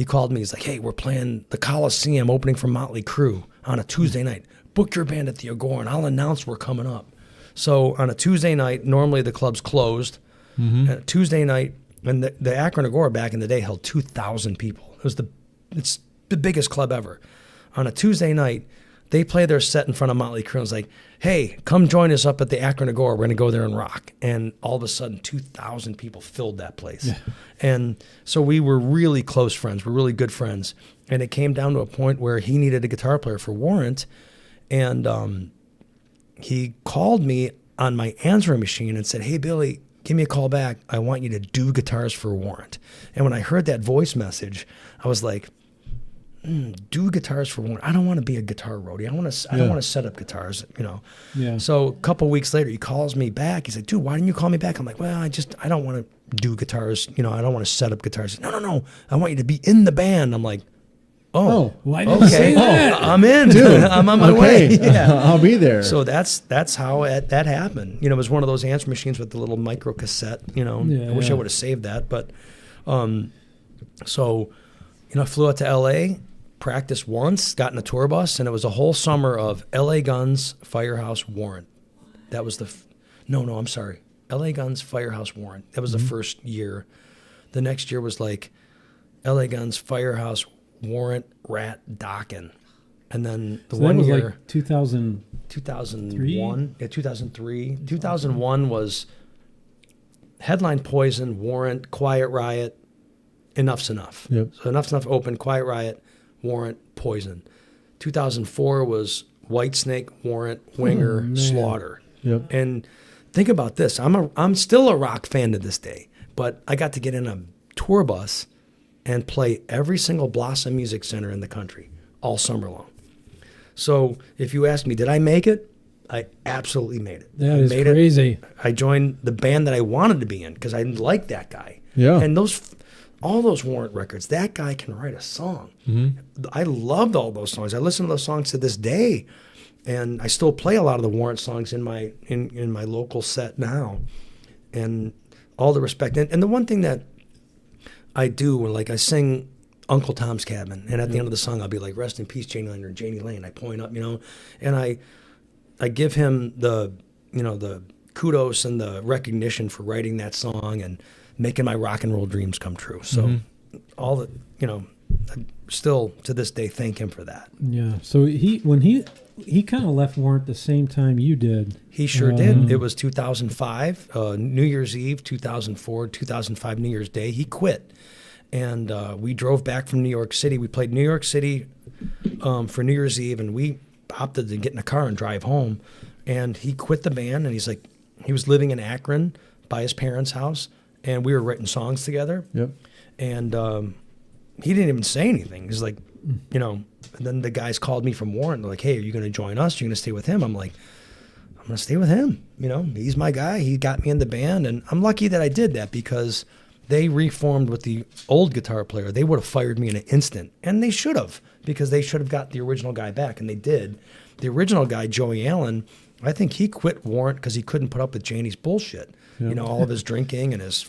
called me. He's like, hey, we're playing the Coliseum opening for Motley Crue on a Tuesday night. Book your band at the Agora, and I'll announce we're coming up. So on a Tuesday night, normally the club's closed, Tuesday night, and the Akron Agora back in the day held 2,000 people. It's the biggest club ever. On a Tuesday night, they play their set in front of Motley Crue. It's like, hey, come join us up at the Akron Agora. We're going to go there and rock. And all of a sudden, 2,000 people filled that place. Yeah. And so we were really close friends. We're really good friends. And it came down to a point where he needed a guitar player for Warrant. And he called me on my answering machine and said, hey, Billy, give me a call back. I want you to do guitars for Warrant. And when I heard that voice message, I was like, do guitars for Warrant. I don't want to be a guitar roadie. I don't want to set up guitars, you know. Yeah. So a couple weeks later, he calls me back. He's like, dude, why didn't you call me back? I'm like, well, I don't want to do guitars. You know, I don't want to set up guitars. No. I want you to be in the band. I'm like, oh, why didn't you say that? I'm in. Dude, I'm on my way. Yeah. I'll be there. So that's how that happened. You know, it was one of those answer machines with the little micro cassette. You know, I wish I would have saved that. But so, you know, I flew out to L.A., practiced once, got in a tour bus, and it was a whole summer of L.A. Guns, Firehouse, Warrant. That was I'm sorry. L.A. Guns, Firehouse, Warrant. That was the first year. The next year was like L.A. Guns, Firehouse, Warrant, Rat, Dokken. And then the one year, like 2001. Yeah, 2003. 2001 was Headline Poison, Warrant, Quiet Riot, Enough's Enough. Yep. So Enough's Enough open, Quiet Riot, Warrant, Poison. 2004 was Whitesnake, Warrant, Winger, Slaughter. Yep. And think about this. I'm still a rock fan to this day, but I got to get in a tour bus and play every single Blossom Music Center in the country all summer long. So if you ask me, did I make it? I absolutely made it. That is crazy. I joined the band that I wanted to be in because I liked that guy. Yeah. And all those Warrant records, that guy can write a song. I loved all those songs. I listen to those songs to this day, and I still play a lot of the Warrant songs in my local set now. And all the respect. And the one thing that I do when, like, I sing Uncle Tom's Cabin, and at the end of the song I'll be like, rest in peace, Janie Lane, or Janie Lane. I point up, you know, and I give him the kudos and the recognition for writing that song and making my rock and roll dreams come true. So all the, you know, I still to this day thank him for that. Yeah. So when he kind of left Warrant the same time you did. He sure did. It was 2005, New Year's Eve, 2004, 2005 New Year's Day. He quit. And we drove back from New York City. We played New York City for New Year's Eve, and we opted to get in a car and drive home. And he quit the band, and he's like, he was living in Akron by his parents' house, and we were writing songs together. Yep. And he didn't even say anything. He's like, you know, and then the guys called me from Warrant. They're like, hey, are you going to join us? Are you going to stay with him? I'm like, I'm going to stay with him. You know, he's my guy. He got me in the band, and I'm lucky that I did that because they reformed with the old guitar player. They would have fired me in an instant, and they should have, because they should have got the original guy back, and they did. The original guy, Joey Allen, I think he quit Warrant because he couldn't put up with Janie's bullshit. Yep. You know, all of his drinking and his...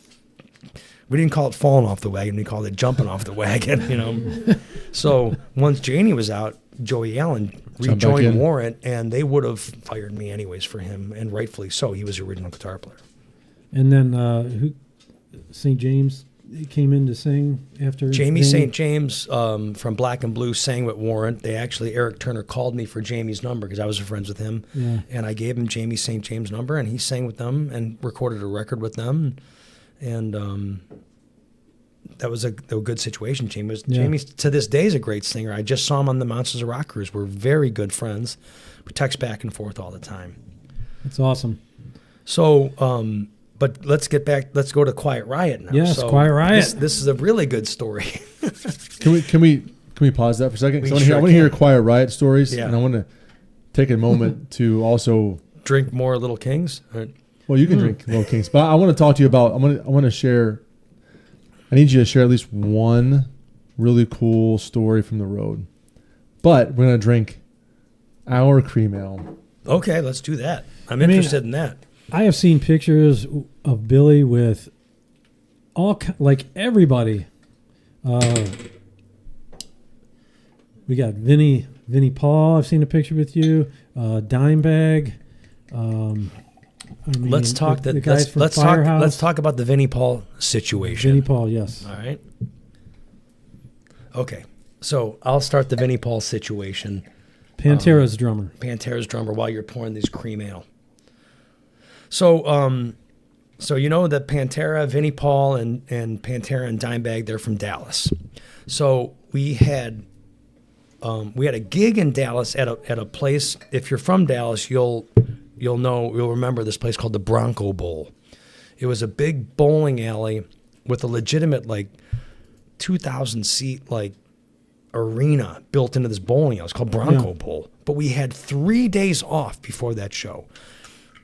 We didn't call it falling off the wagon. We called it jumping off the wagon, you know. So once Janie was out, Joey Allen rejoined Warrant, and they would have fired me anyways for him, and rightfully so. He was the original guitar player. And then St. James came in to sing after Jamie St. James from Black and Blue sang with Warrant. Eric Turner called me for Jamie's number because I was friends with him. Yeah. And I gave him Jamie St. James' number, and he sang with them and recorded a record with them. And that was a good situation. Jamie to this day is a great singer. I just saw him on the Monsters of Rock cruise. We're very good friends. We text back and forth all the time. That's awesome. So, but let's go to Quiet Riot now. Yes, so Quiet Riot. This is a really good story. Can we pause that for a second? I want to hear Quiet Riot stories, and I want to take a moment to also drink more Little Kings. Well, you can drink Little Kings, but I want to talk to you about. I want to share. I need you to share at least one really cool story from the road. But we're gonna drink our cream ale. Okay, let's do that. I'm interested in that. I have seen pictures of Billy with everybody. We got Vinnie Paul. I've seen a picture with you. Dimebag. I mean, Let's talk the guys from let's Firehouse. talk about the Vinnie Paul situation. Vinnie Paul, yes. All right. Okay. So I'll start the Vinnie Paul situation. Pantera's drummer. Pantera's drummer while you're pouring these cream ale. So so you know that Pantera, Vinnie Paul, and Pantera and Dimebag, they're from Dallas. So we had a gig in Dallas at a place. If you're from Dallas, you'll remember this place called the Bronco Bowl. It was a big bowling alley with a legitimate 2,000 seat arena built into this bowling alley. It's called Bronco Bowl. But we had 3 days off before that show.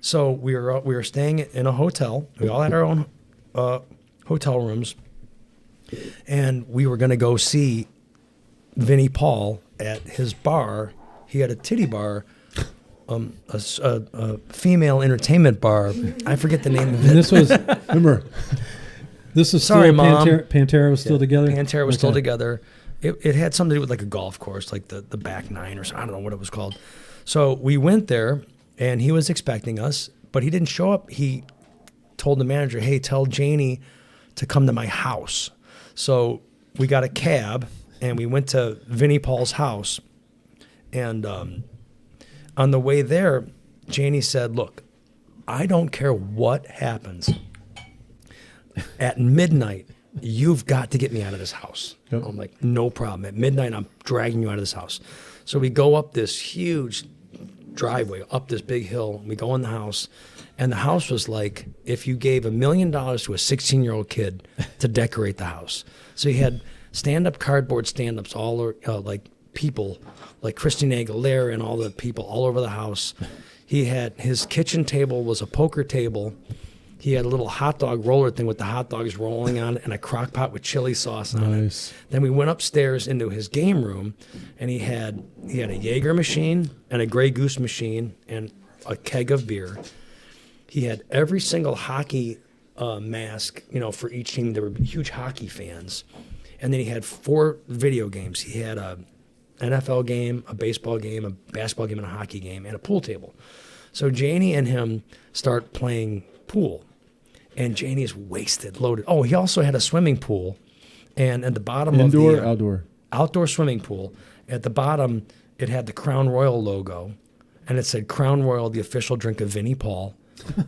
So we were staying in a hotel. We all had our own hotel rooms, and we were going to go see Vinnie Paul at his bar. He had a titty bar, a female entertainment bar. I forget the name of it. And this was Remember, this is Sorry, still Mom. Pantera was still together. Pantera was still Okay. together. It had something to do with a golf course, the back nine or something. I don't know what it was called. So we went there, and he was expecting us, but he didn't show up. He told the manager, "Hey, tell Janie to come to my house." So we got a cab, and we went to Vinnie Paul's house. And on the way there, Janie said, "Look, I don't care what happens. At midnight, you've got to get me out of this house." Yep. I'm like, "No problem. At midnight, I'm dragging you out of this house." So we go up this huge driveway, up this big hill. We go in the house, and the house was like if you gave $1 million to a 16-year-old kid to decorate the house. So he had stand-up cardboard stand-ups all people like Christina Aguilera and all the people all over the house. He had his kitchen table was a poker table. He had a little hot dog roller thing with the hot dogs rolling on it and a crock pot with chili sauce on Nice. it. Then we went upstairs into his game room, and he had a Jaeger machine and a Grey Goose machine and a keg of beer. He had every single hockey mask, for each team. There were huge hockey fans. And then he had 4 video games. He had a NFL game, a baseball game, a basketball game, and a hockey game, and a pool table. So Janie and him start playing pool. And Janie is wasted, loaded. Oh, he also had a swimming pool. And at the bottom indoor, of the outdoor. outdoor swimming pool, at the bottom, it had the Crown Royal logo. And it said Crown Royal, the official drink of Vinnie Paul.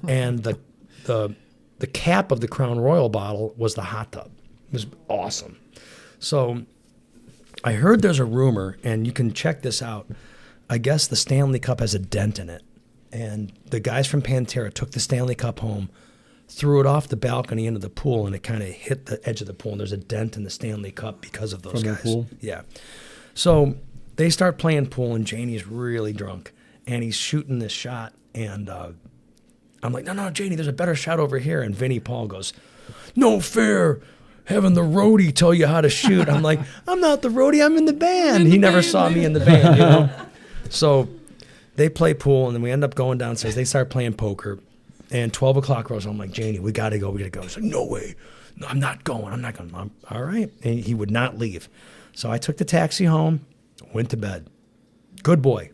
And the cap of the Crown Royal bottle was the hot tub. It was awesome. So I heard there's a rumor, and you can check this out. I guess the Stanley Cup has a dent in it. And the guys from Pantera took the Stanley Cup home, threw it off the balcony into the pool, and it kind of hit the edge of the pool. And there's a dent in the Stanley Cup because of those From the guys. pool? Yeah. So they start playing pool, and Janie's really drunk. And he's shooting this shot. And I'm like, no, Janie, there's a better shot over here. And Vinnie Paul goes, "No fair. Having the roadie tell you how to shoot." I'm like, "I'm not the roadie, I'm in the band." He never saw me in the band, So they play pool, and then we end up going downstairs. They start playing poker, and 12 o'clock rolls. I'm like, "Janie, we got to go. He's like, "No way. No, I'm not going. I'm all right. And he would not leave. So I took the taxi home, went to bed. Good boy.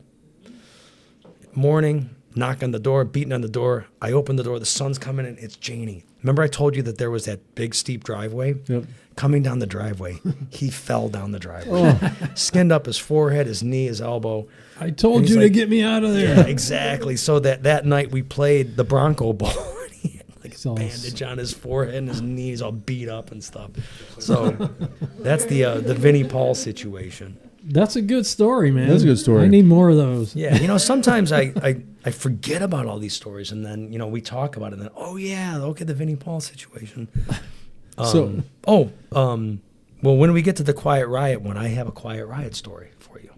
Morning, knock on the door, beating on the door. I open the door. The sun's coming in. It's Janie. Remember I told you that there was that big steep driveway? Yep. Coming down the driveway, he fell down the driveway. Skinned up his forehead, his knee, his elbow. I told And you he's to like- get me out of there. Yeah, exactly. So that night we played the Bronco Bowl. He had like So- a bandage on his forehead and his knees all beat up and stuff. So that's the Vinnie Paul situation. That's a good story, man. That's a good story. I need more of those. Yeah, sometimes I forget about all these stories, and then we talk about it, and then the Vinnie Paul situation. Well, when we get to the Quiet Riot one, I have a Quiet Riot story for you.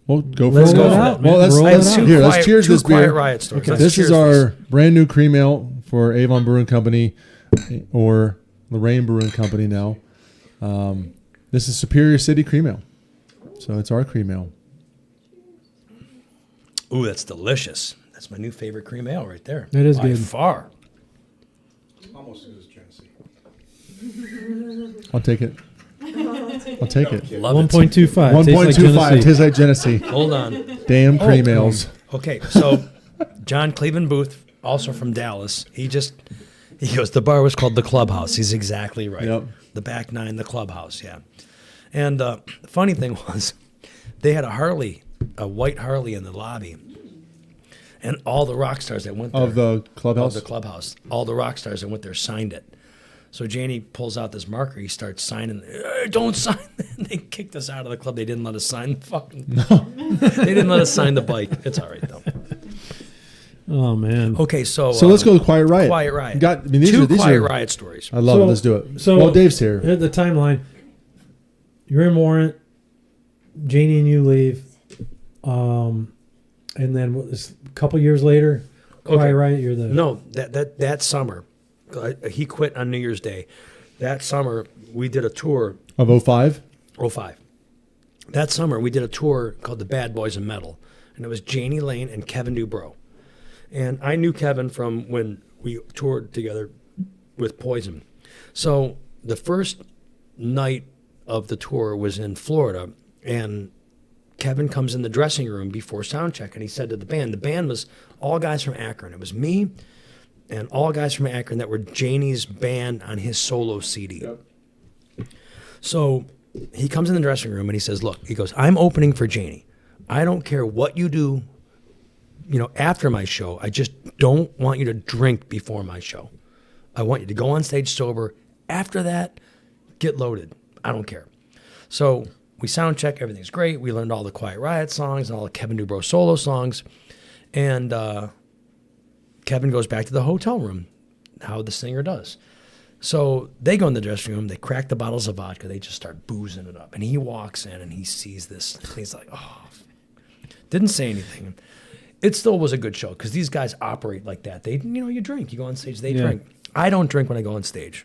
Well, go for Let's it. go Well, for it, man. let's, Roll I have it out. two here, let's quiet- cheers two this Quiet beer. Riot stories. Okay. Let's This cheers is our brand new cream ale for Avon Brewing Company, or Lorraine Brewing Company now. This is Superior City Cream Ale. So it's our cream ale. Ooh, that's delicious. That's my new favorite cream ale right there. That is By good. far. Almost as good as Genesee. I'll take it. I'll take it. Love it. 1.25. 1.25 tastes like Genesee. Hold on. Damn cream ales. Okay, so John Cleveland Booth also from Dallas. He goes, the bar was called the Clubhouse. He's exactly right. Yep. The back nine, the Clubhouse, yeah. And the funny thing was, they had a white Harley in the lobby. And all the rock stars that went there. Of the clubhouse? Of the Clubhouse. All the rock stars that went there signed it. So Janie pulls out this marker. He starts signing. Hey, don't sign that. They kicked us out of the club. They didn't let us sign the fucking. No. They didn't let us sign the bike. It's all right, though. Oh, man. Okay, so let's go with Quiet Riot. Quiet Riot. These Two are Quiet Riot stories. I love it. Let's do it. Well, Dave's here. Here's the timeline. You're in Warrant. Janie and you leave. And then a couple years later, Quiet Riot, you're the... No, that summer, he quit on New Year's Day. That summer, we did a tour. Of 05? 05. That summer, we did a tour called the Bad Boys of Metal. And it was Janie Lane and Kevin Dubrow. And I knew Kevin from when we toured together with Poison. So the first night of the tour was in Florida, and Kevin comes in the dressing room before sound check, and he said to the band was all guys from Akron. It was me and all guys from Akron that were Janie's band on his solo CD. Yep. So he comes in the dressing room and he says, look, he goes, I'm opening for Janie. I don't care what you do, after my show. I just don't want you to drink before my show. I want you to go on stage sober. After that, get loaded. I don't care. So we sound check. Everything's great. We learned all the Quiet Riot songs and all the Kevin Dubrow solo songs. And Kevin goes back to the hotel room, how the singer does. So they go in the dressing room. They crack the bottles of vodka. They just start boozing it up. And he walks in and he sees this. And he's like, oh, didn't say anything. It still was a good show because these guys operate like that. They, you drink. You go on stage, they drink. I don't drink when I go on stage.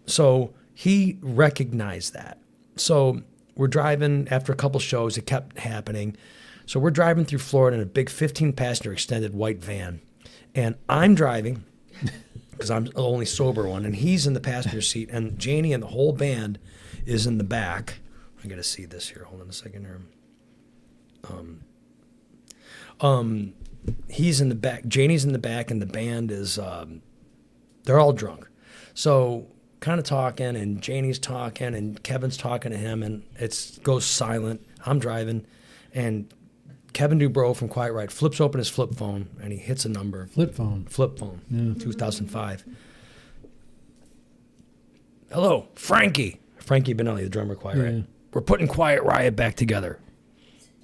So he recognized that. So we're driving after a couple shows. It kept happening. So we're driving through Florida in a big 15-passenger extended white van. And I'm driving because I'm the only sober one. And he's in the passenger seat. And Janie and the whole band is in the back. I got to see this here. Hold on a second here. He's in the back. Janie's in the back, and the band is, they're all drunk. So kind of talking, and Janie's talking, and Kevin's talking to him, and it goes silent. I'm driving, and Kevin Dubrow from Quiet Riot flips open his flip phone, and he hits a number. Flip phone. 2005. Hello, Frankie. Frankie Benelli, the drummer of Quiet Riot. We're putting Quiet Riot back together.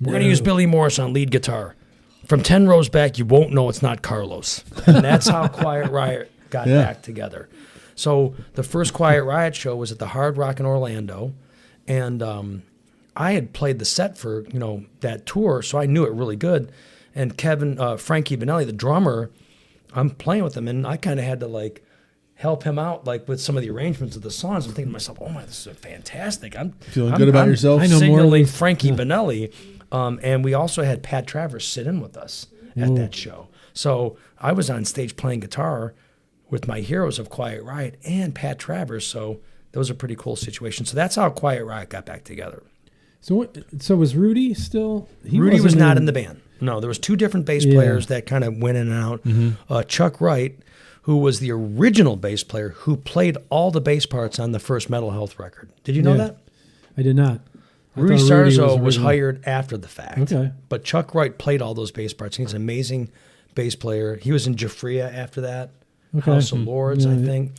We're going to use Billy Morris on lead guitar. From 10 rows back, you won't know it's not Carlos. And that's how Quiet Riot got back together. So the first Quiet Riot show was at the Hard Rock in Orlando. And I had played the set for, that tour, so I knew it really good. And Frankie Benelli, the drummer, I'm playing with him, and I kind of had to, help him out, with some of the arrangements of the songs. I'm thinking to myself, oh, my, this is fantastic. I'm feeling good about yourself. I know signaling more. Frankie Benelli. And we also had Pat Travers sit in with us at that show. So I was on stage playing guitar with my heroes of Quiet Riot and Pat Travers. So that was a pretty cool situation. So that's how Quiet Riot got back together. So was Rudy still? Rudy was not in the band. No, there was two different bass players that kind of went in and out. Mm-hmm. Chuck Wright, who was the original bass player who played all the bass parts on the first Mental Health record. Did you know that? I did not. Rudy Sarzo was hired after the fact. Okay. But Chuck Wright played all those bass parts. He's an amazing bass player. He was in Jafria after that. Okay. House of Lords, I think.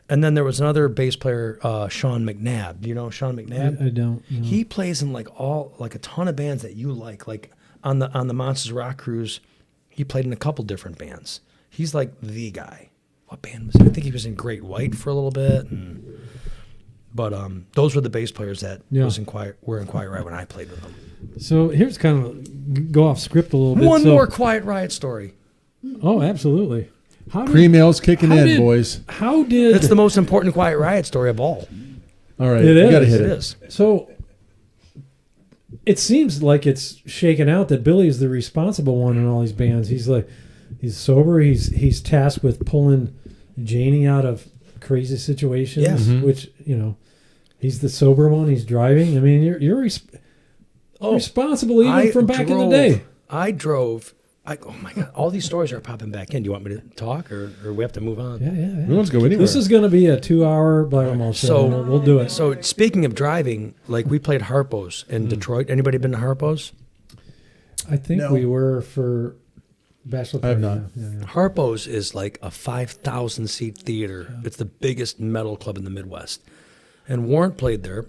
And then there was another bass player, Sean McNabb. Do you know Sean McNabb? I don't. No. He plays in a ton of bands that you like. Like on the Monsters Rock cruise, he played in a couple different bands. He's like the guy. What band was he? I think he was in Great White for a little bit. But those were the bass players that were in Quiet Riot when I played with them. So here's kind of go off script a little bit. One more Quiet Riot story. Oh, absolutely. Pre-mail's kicking in, boys. How did... It's the most important Quiet Riot story of all. All right. It You got to is. hit It it. is. So it seems like it's shaken out that Billy is the responsible one in all these bands. He's sober. He's tasked with pulling Janie out of crazy situations, Yeah. Mm-hmm. which, he's the sober one. He's driving. I mean, you're responsible even from back in the day. I drove Oh my God, all these stories are popping back in. Do you want me to talk or we have to move on? Yeah. We don't have to go anywhere. This is going to be a 2-hour BlabberMalt show. So We'll do it. So speaking of driving, like we played Harpo's in Detroit. Anybody been to Harpo's? I think No. we were for Bachelor I have Party. not. Yeah. Harpo's is like a 5,000 seat theater. It's the biggest metal club in the Midwest. And Warrant played there,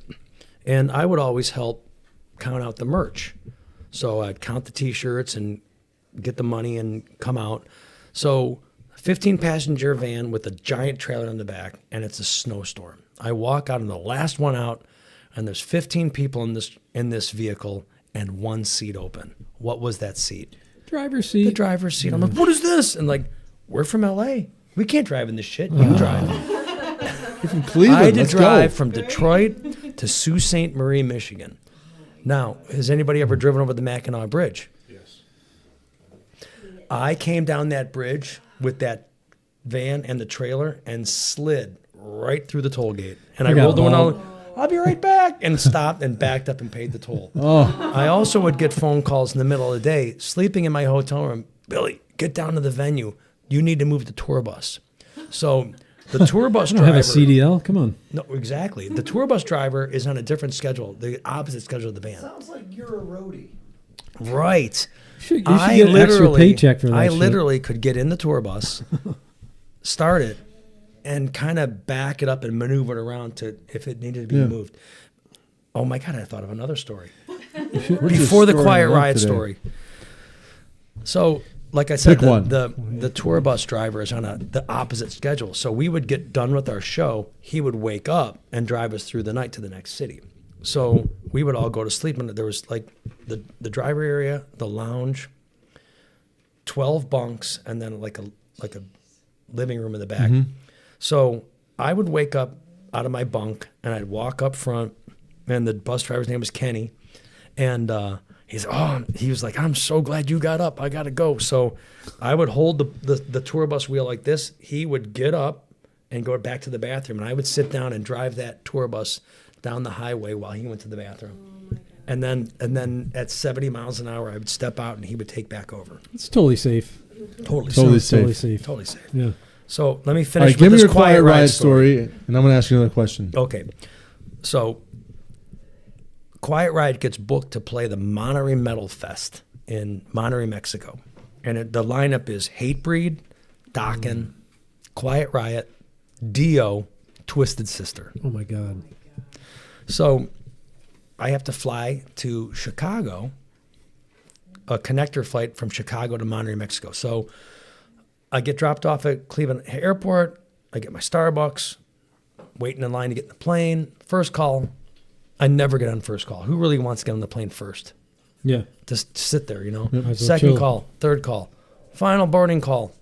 and I would always help count out the merch. So I'd count the T-shirts and get the money and come out. So 15-passenger van with a giant trailer in the back, and it's a snowstorm. I walk out, I'm the last one out, and there's 15 people in this vehicle and one seat open. What was that seat? Driver's seat. The driver's seat. I'm like, what is this? And like, we're from LA. We can't drive in this shit. You drive. You're from Cleveland. I had to Let's drive go. from Detroit to Sault Ste. Marie, Michigan. Now, has anybody ever driven over the Mackinac Bridge? Yes. I came down that bridge with that van and the trailer and slid right through the toll gate. And I got rolled the window. hauled. I'll be right back. And stopped and backed up and paid the toll. Oh, I also would get phone calls in the middle of the day, sleeping in my hotel room. Billy, get down to the venue. You need to move the tour bus. So the tour bus I don't driver. have a CDL. Come on. No, exactly. The tour bus driver is on a different schedule, the opposite schedule of the band. Sounds like you're a roadie. Right. You should get an extra paycheck for that I shit. literally could get in the tour bus, start it, and kind of back it up and maneuver it around to if it needed to be Yeah. moved. Oh my God, I thought of another story. what's your Before the story Quiet of Riot today? story. So, like I said, Pick one. the tour bus driver is on the opposite schedule. So we would get done with our show. He would wake up and drive us through the night to the next city. So we would all go to sleep. And there was like the driver area, the lounge, 12 bunks, and then like a living room in the back. So I would wake up out of my bunk and I'd walk up front, and the bus driver's name was Kenny, and he was like, I'm so glad you got up. I got to go. So I would hold the tour bus wheel like this. He would get up and go back to the bathroom, and I would sit down and drive that tour bus down the highway while he went to the bathroom. And then at 70 miles an hour, I would step out and he would take back over. It's totally safe. Totally Totally safe. safe. Totally safe. Totally safe. Yeah. So let me All finish right, with give me this your Quiet Riot story. story, and I'm going to ask you another question. Okay. So Quiet Riot gets booked to play the Monterey Metal Fest in Monterey, Mexico. And the lineup is Hatebreed, Dokken, Quiet Riot, Dio, Twisted Sister. Oh my God. So I have to fly to Chicago, a connector flight from Chicago to Monterey, Mexico. So I get dropped off at Cleveland Airport. I get my Starbucks, waiting in line to get in the plane. First call. I never get on first call. Who really wants to get on the plane first? Yeah. Just sit there, you know? Might as well Second chill. call, third call, final boarding call.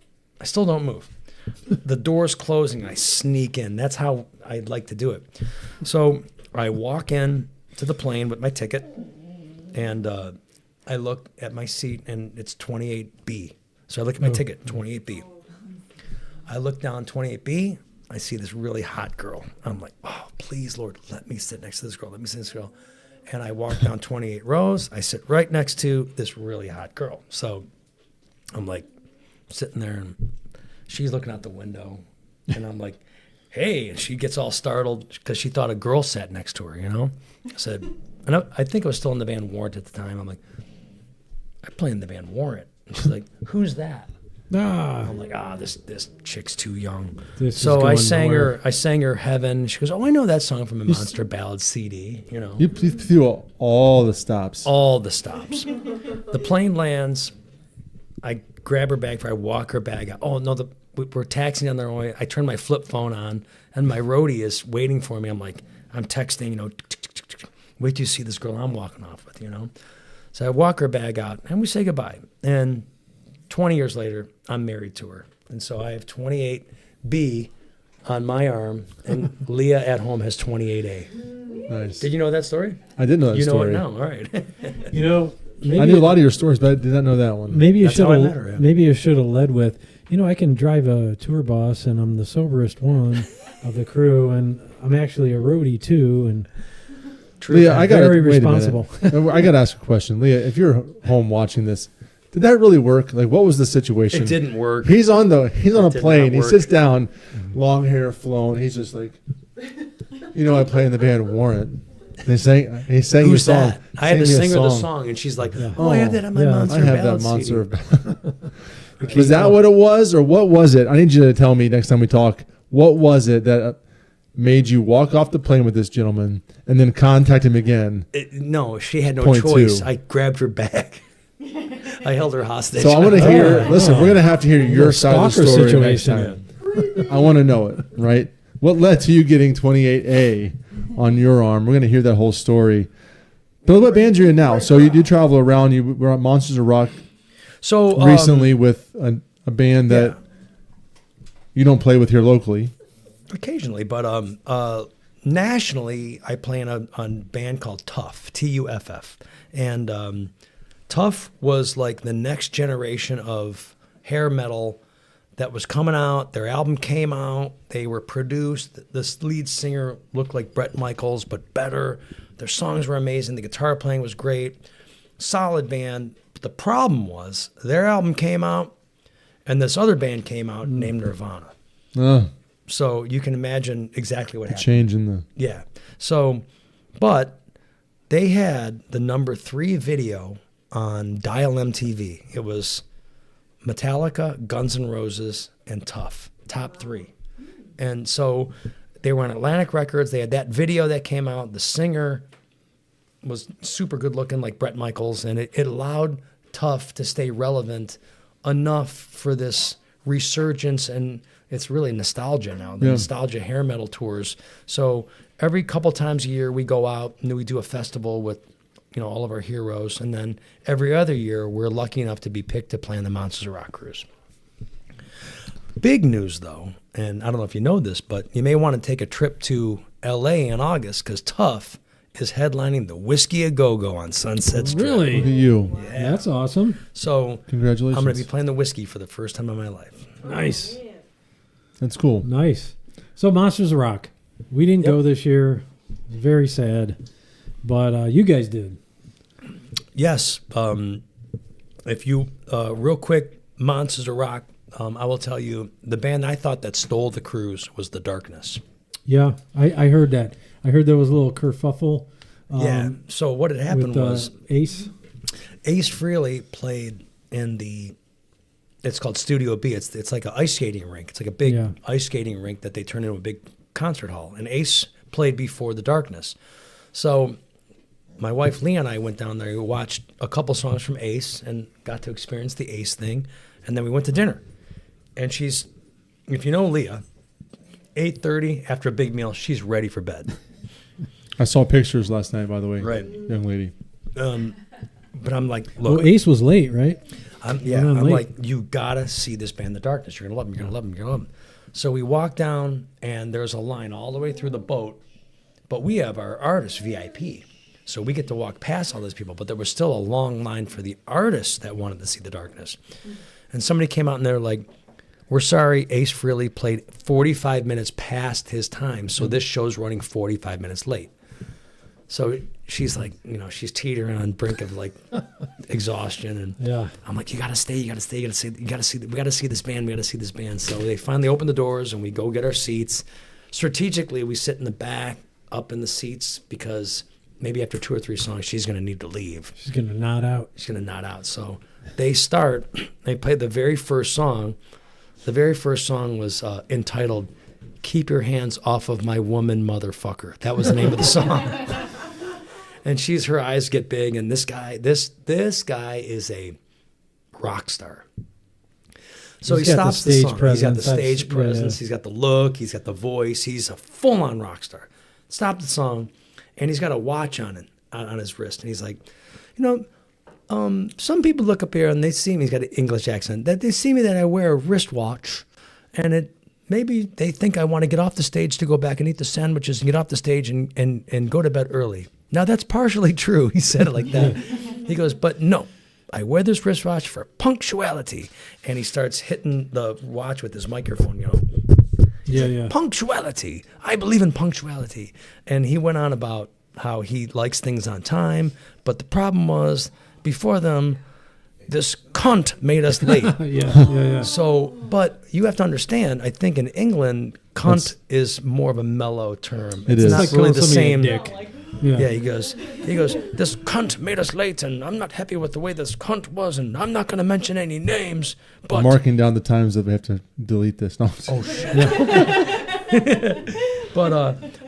I still don't move. The door's closing. I sneak in. That's how I'd like to do it. So I walk in to the plane with my ticket, and I look at my seat, and it's 28B. So I look at my ticket, 28B. I look down 28B. I see this really hot girl. I'm like, oh, please, Lord, let me sit next to this girl. Let me sit next to this girl. And I walk down 28 rows. I sit right next to this really hot girl. So I'm like sitting there, and she's looking out the window. And I'm like, hey. And she gets all startled because she thought a girl sat next to her, you know? I said, and I think I was still in the band Warrant at the time. I'm like, I play in the band Warrant. And she's like, who's that? I'm like, this chick's too young. This is So I going sang nowhere. I sang her Heaven. She goes, oh, I know that song from a Monster Ballad CD, you know. You threw all the stops. All the stops. The plane lands. I grab her bag, I walk her bag out. Oh, no, we're taxiing on their way. I turn my flip phone on, and my roadie is waiting for me. I'm texting, you know, wait till you see this girl I'm walking off with, you know. So I walk her bag out, and we say goodbye. And 20 years later, I'm married to her. And so I have 28B on my arm, and Leah at home has 28A. Nice. Did you know that story? I didn't know that You know story. it now. All right. You know, I knew a lot of your stories, but I did not know that one. Maybe you That's should how I met her, yeah. have. Maybe you should have led with, you know, I can drive a tour bus, and I'm the soberest one of the crew, and I'm actually a roadie too, and Leah, I got very wait a responsible. minute. I got to ask a question, Leah. If you're home watching this, Did that really work? Like, what was the situation? It didn't work. He's on a did plane. not He work. sits down, long hair flowing. He's just like, I play in the band Warrant. And he sang Who's your song. that? I had to Sang me a sing her the song, and she's like, "Oh, I have that on my Monster I have that Ballad monster. CD." Was that what it was, or what was it? I need you to tell me next time we talk. What was it that made you walk off the plane with this gentleman and then contact him again? No, she had no Point choice. two. I grabbed her bag. I held her hostage. So I want to hear. Listen, we're gonna have to hear your side of the stalker story next situation. time. I want to know it. Right? What led to you getting 28A on your arm? We're gonna hear that whole story. But what band are you in now? So you do travel around. You were at Monsters of Rock So recently with a band that you don't play with here locally. occasionally, but nationally, I play in a band called Tuff, Tuff, and Tuff was like the next generation of hair metal that was coming out. Their album came out. They were produced. The lead singer looked like Bret Michaels, but better. Their songs were amazing. The guitar playing was great. Solid band. But the problem was their album came out, and this other band came out named Nirvana. So you can imagine exactly what happened. Change in the. Yeah. So, but they had the number 3 video on Dial MTV. It was Metallica, Guns N' Roses, and Tuff. Top 3. And so they were on Atlantic Records. They had that video that came out. The singer was super good looking like Bret Michaels, and it allowed Tuff to stay relevant enough for this resurgence, and it's really nostalgia now, the nostalgia hair metal tours. So every couple times a year we go out and we do a festival with all of our heroes, and then every other year we're lucky enough to be picked to play on the Monsters of Rock cruise. Big news though, and I don't know if you know this, but you may want to take a trip to LA in August because Tuff is headlining the Whiskey A Go-Go on Sunset Strip. Really? Look at you. That's awesome. So Congratulations. I'm going to be playing the Whiskey for the first time in my life. Nice. That's cool. Nice. So Monsters of Rock. We didn't go this year. Very sad. But you guys did. Yes. If you, real quick, Monsters of Rock, I will tell you, the band I thought that stole the cruise was The Darkness. Yeah, I heard that. I heard there was a little kerfuffle. Yeah. So what had happened with, was Ace. Ace Frehley played in it's called Studio B. It's like an ice skating rink. It's like a big ice skating rink that they turned into a big concert hall. And Ace played before The Darkness. So my wife Leah and I went down there. We watched a couple songs from Ace and got to experience the Ace thing. And then we went to dinner. And she's, if you know Leah, 8:30 after a big meal, she's ready for bed. I saw pictures last night, by the way. Right. Young lady. But I'm like, look. Well, Ace was late, right? I'm late. like, you gotta see this band, The Darkness. You're gonna love them. You're gonna love them. You're gonna love them. So we walk down, and there's a line all the way through the boat. But we have our artist VIP, so we get to walk past all those people. But there was still a long line for the artists that wanted to see The Darkness. And somebody came out and they're like, "We're sorry, Ace Frehley played 45 minutes past his time, so this show's running 45 minutes late." So she's like, she's teetering on brink of like exhaustion, and I'm like, "You gotta stay, you gotta stay, we gotta see this band." So they finally open the doors, and we go get our seats. Strategically, we sit in the back, up in the seats, because maybe after 2 or 3 songs, she's gonna need to leave. She's going to nod out. So they play the very first song. The very first song was entitled "Keep Your Hands Off of My Woman, Motherfucker." That was the name of the song. And her eyes get big, and this guy is a rock star. So he stops the song. He's got the stage presence. He's got the look. He's got the voice. He's a full-on rock star. Stop the song, and he's got a watch on his wrist, and he's like, some people look up here and they see me. He's got an English accent. That they see me that I wear a wristwatch, and maybe they think I want to get off the stage to go back and eat the sandwiches and get off the stage and go to bed early. Now that's partially true. He said it like that. He goes, but no, I wear this wristwatch for punctuality. And he starts hitting the watch with his microphone. Punctuality. I believe in punctuality. And he went on about how he likes things on time, but the problem was, before them, this cunt made us late. Yeah. So, but you have to understand, I think in England, cunt is more of a mellow term. It It's is. not It's like really calling the same. somebody a dick. Yeah, he goes, this cunt made us late, and I'm not happy with the way this cunt was, and I'm not going to mention any names, but I'm marking down the times that we have to delete this. No. oh shit.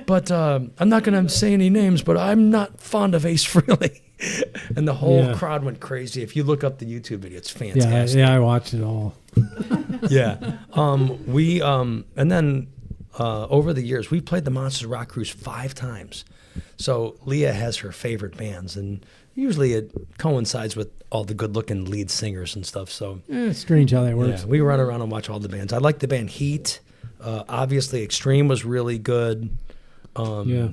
but I'm not going to say any names, but I'm not fond of Ace Frehley. And the whole Yeah. crowd went crazy. If you look up the YouTube video, it's fantastic. Yeah, I watched it all. Yeah. And then over the years, we played the Monsters Rock Cruise 5 times. So Leah has her favorite bands, and usually it coincides with all the good-looking lead singers and stuff. So It's strange how that works. yeah, we run around and watch all the bands. I like the band Heat. Obviously, Extreme was really good. Yeah.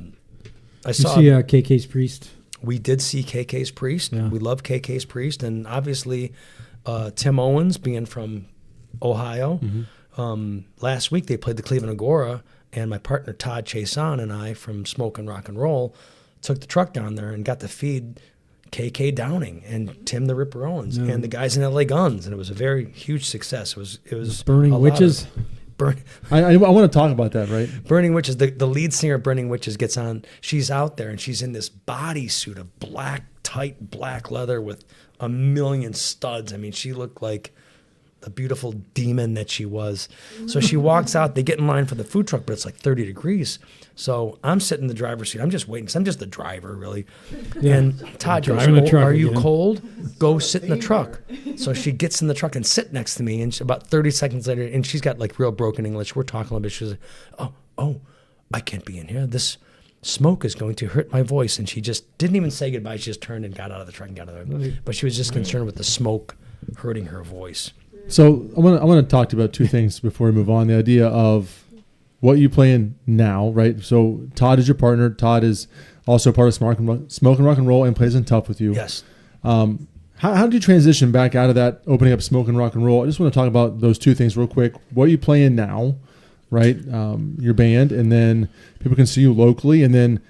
I You saw. see KK's Priest? We did see KK's Priest. Yeah. We love KK's Priest, and obviously Tim Owens, being from Ohio. Last week they played the Cleveland Agora, and my partner Todd Chason and I from Smoke and Rock and Roll took the truck down there and got to feed KK Downing and Tim the Ripper Owens and the guys in LA Guns, and it was a very huge success. It was Burning a lot Witches? of- Burn, I want to talk about that, right? Burning Witches, the lead singer of Burning Witches gets on. She's out there and she's in this bodysuit of black, tight black leather with a million studs. I mean, she looked like the beautiful demon that she was. So she walks out. They get in line for the food truck, but it's like 30 degrees. So I'm sitting in the driver's seat. I'm just waiting. 'Cause I'm just the driver, really. Yeah. And Todd goes, Driving the truck "Are you again." cold? Go sit in the truck." So she gets in the truck and sit next to me. And about 30 seconds later, and she's got like real broken English. We're talking a little bit. She's like, "Oh, I can't be in here. This smoke is going to hurt my voice." And she just didn't even say goodbye. She just turned and got out of the truck and got out of there. But she was just concerned with the smoke hurting her voice. So I want to talk to you about 2 things before we move on. The idea of what you play in now, right? So Todd is your partner. Todd is also part of Smoke and Rock and Roll and plays in Tough with you. Yes. How did you transition back out of that, opening up Smoke and Rock and Roll? I just want to talk about those 2 things real quick. What you play in now, right? Your band, and then people can see you locally. And then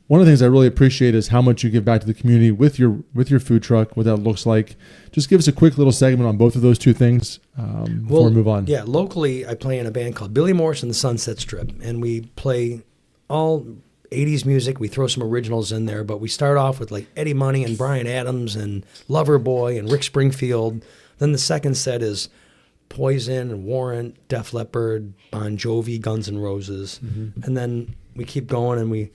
one of the things I really appreciate is how much you give back to the community with your food truck, what that looks like. Just give us a quick little segment on both of those 2 things before we move on. Yeah, locally, I play in a band called Billy Morris and the Sunset Strip, and we play all 80s music. We throw some originals in there, but we start off with like Eddie Money and Bryan Adams and Loverboy and Rick Springfield. Then the second set is Poison and Warrant, Def Leppard, Bon Jovi, Guns N' Roses. And then we keep going, and we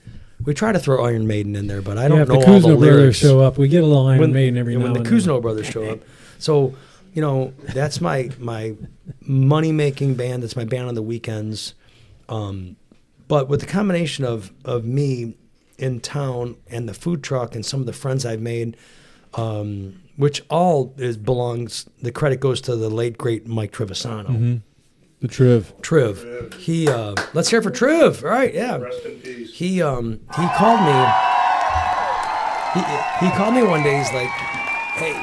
try to throw Iron Maiden in there, but I don't If know the all the Kuzno brothers lyrics. show up, we get a little Iron Maiden every now when and the then. Kuzno brothers show up. So, that's my money-making band. It's my band on the weekends. But with the combination of me in town and the food truck and some of the friends I've made, which all belongs, the credit goes to the late, great Mike Trevisano. The Triv. Triv. He let's hear it for Triv. All right, yeah. Rest in peace. He called me. He called me one day. He's like, "Hey,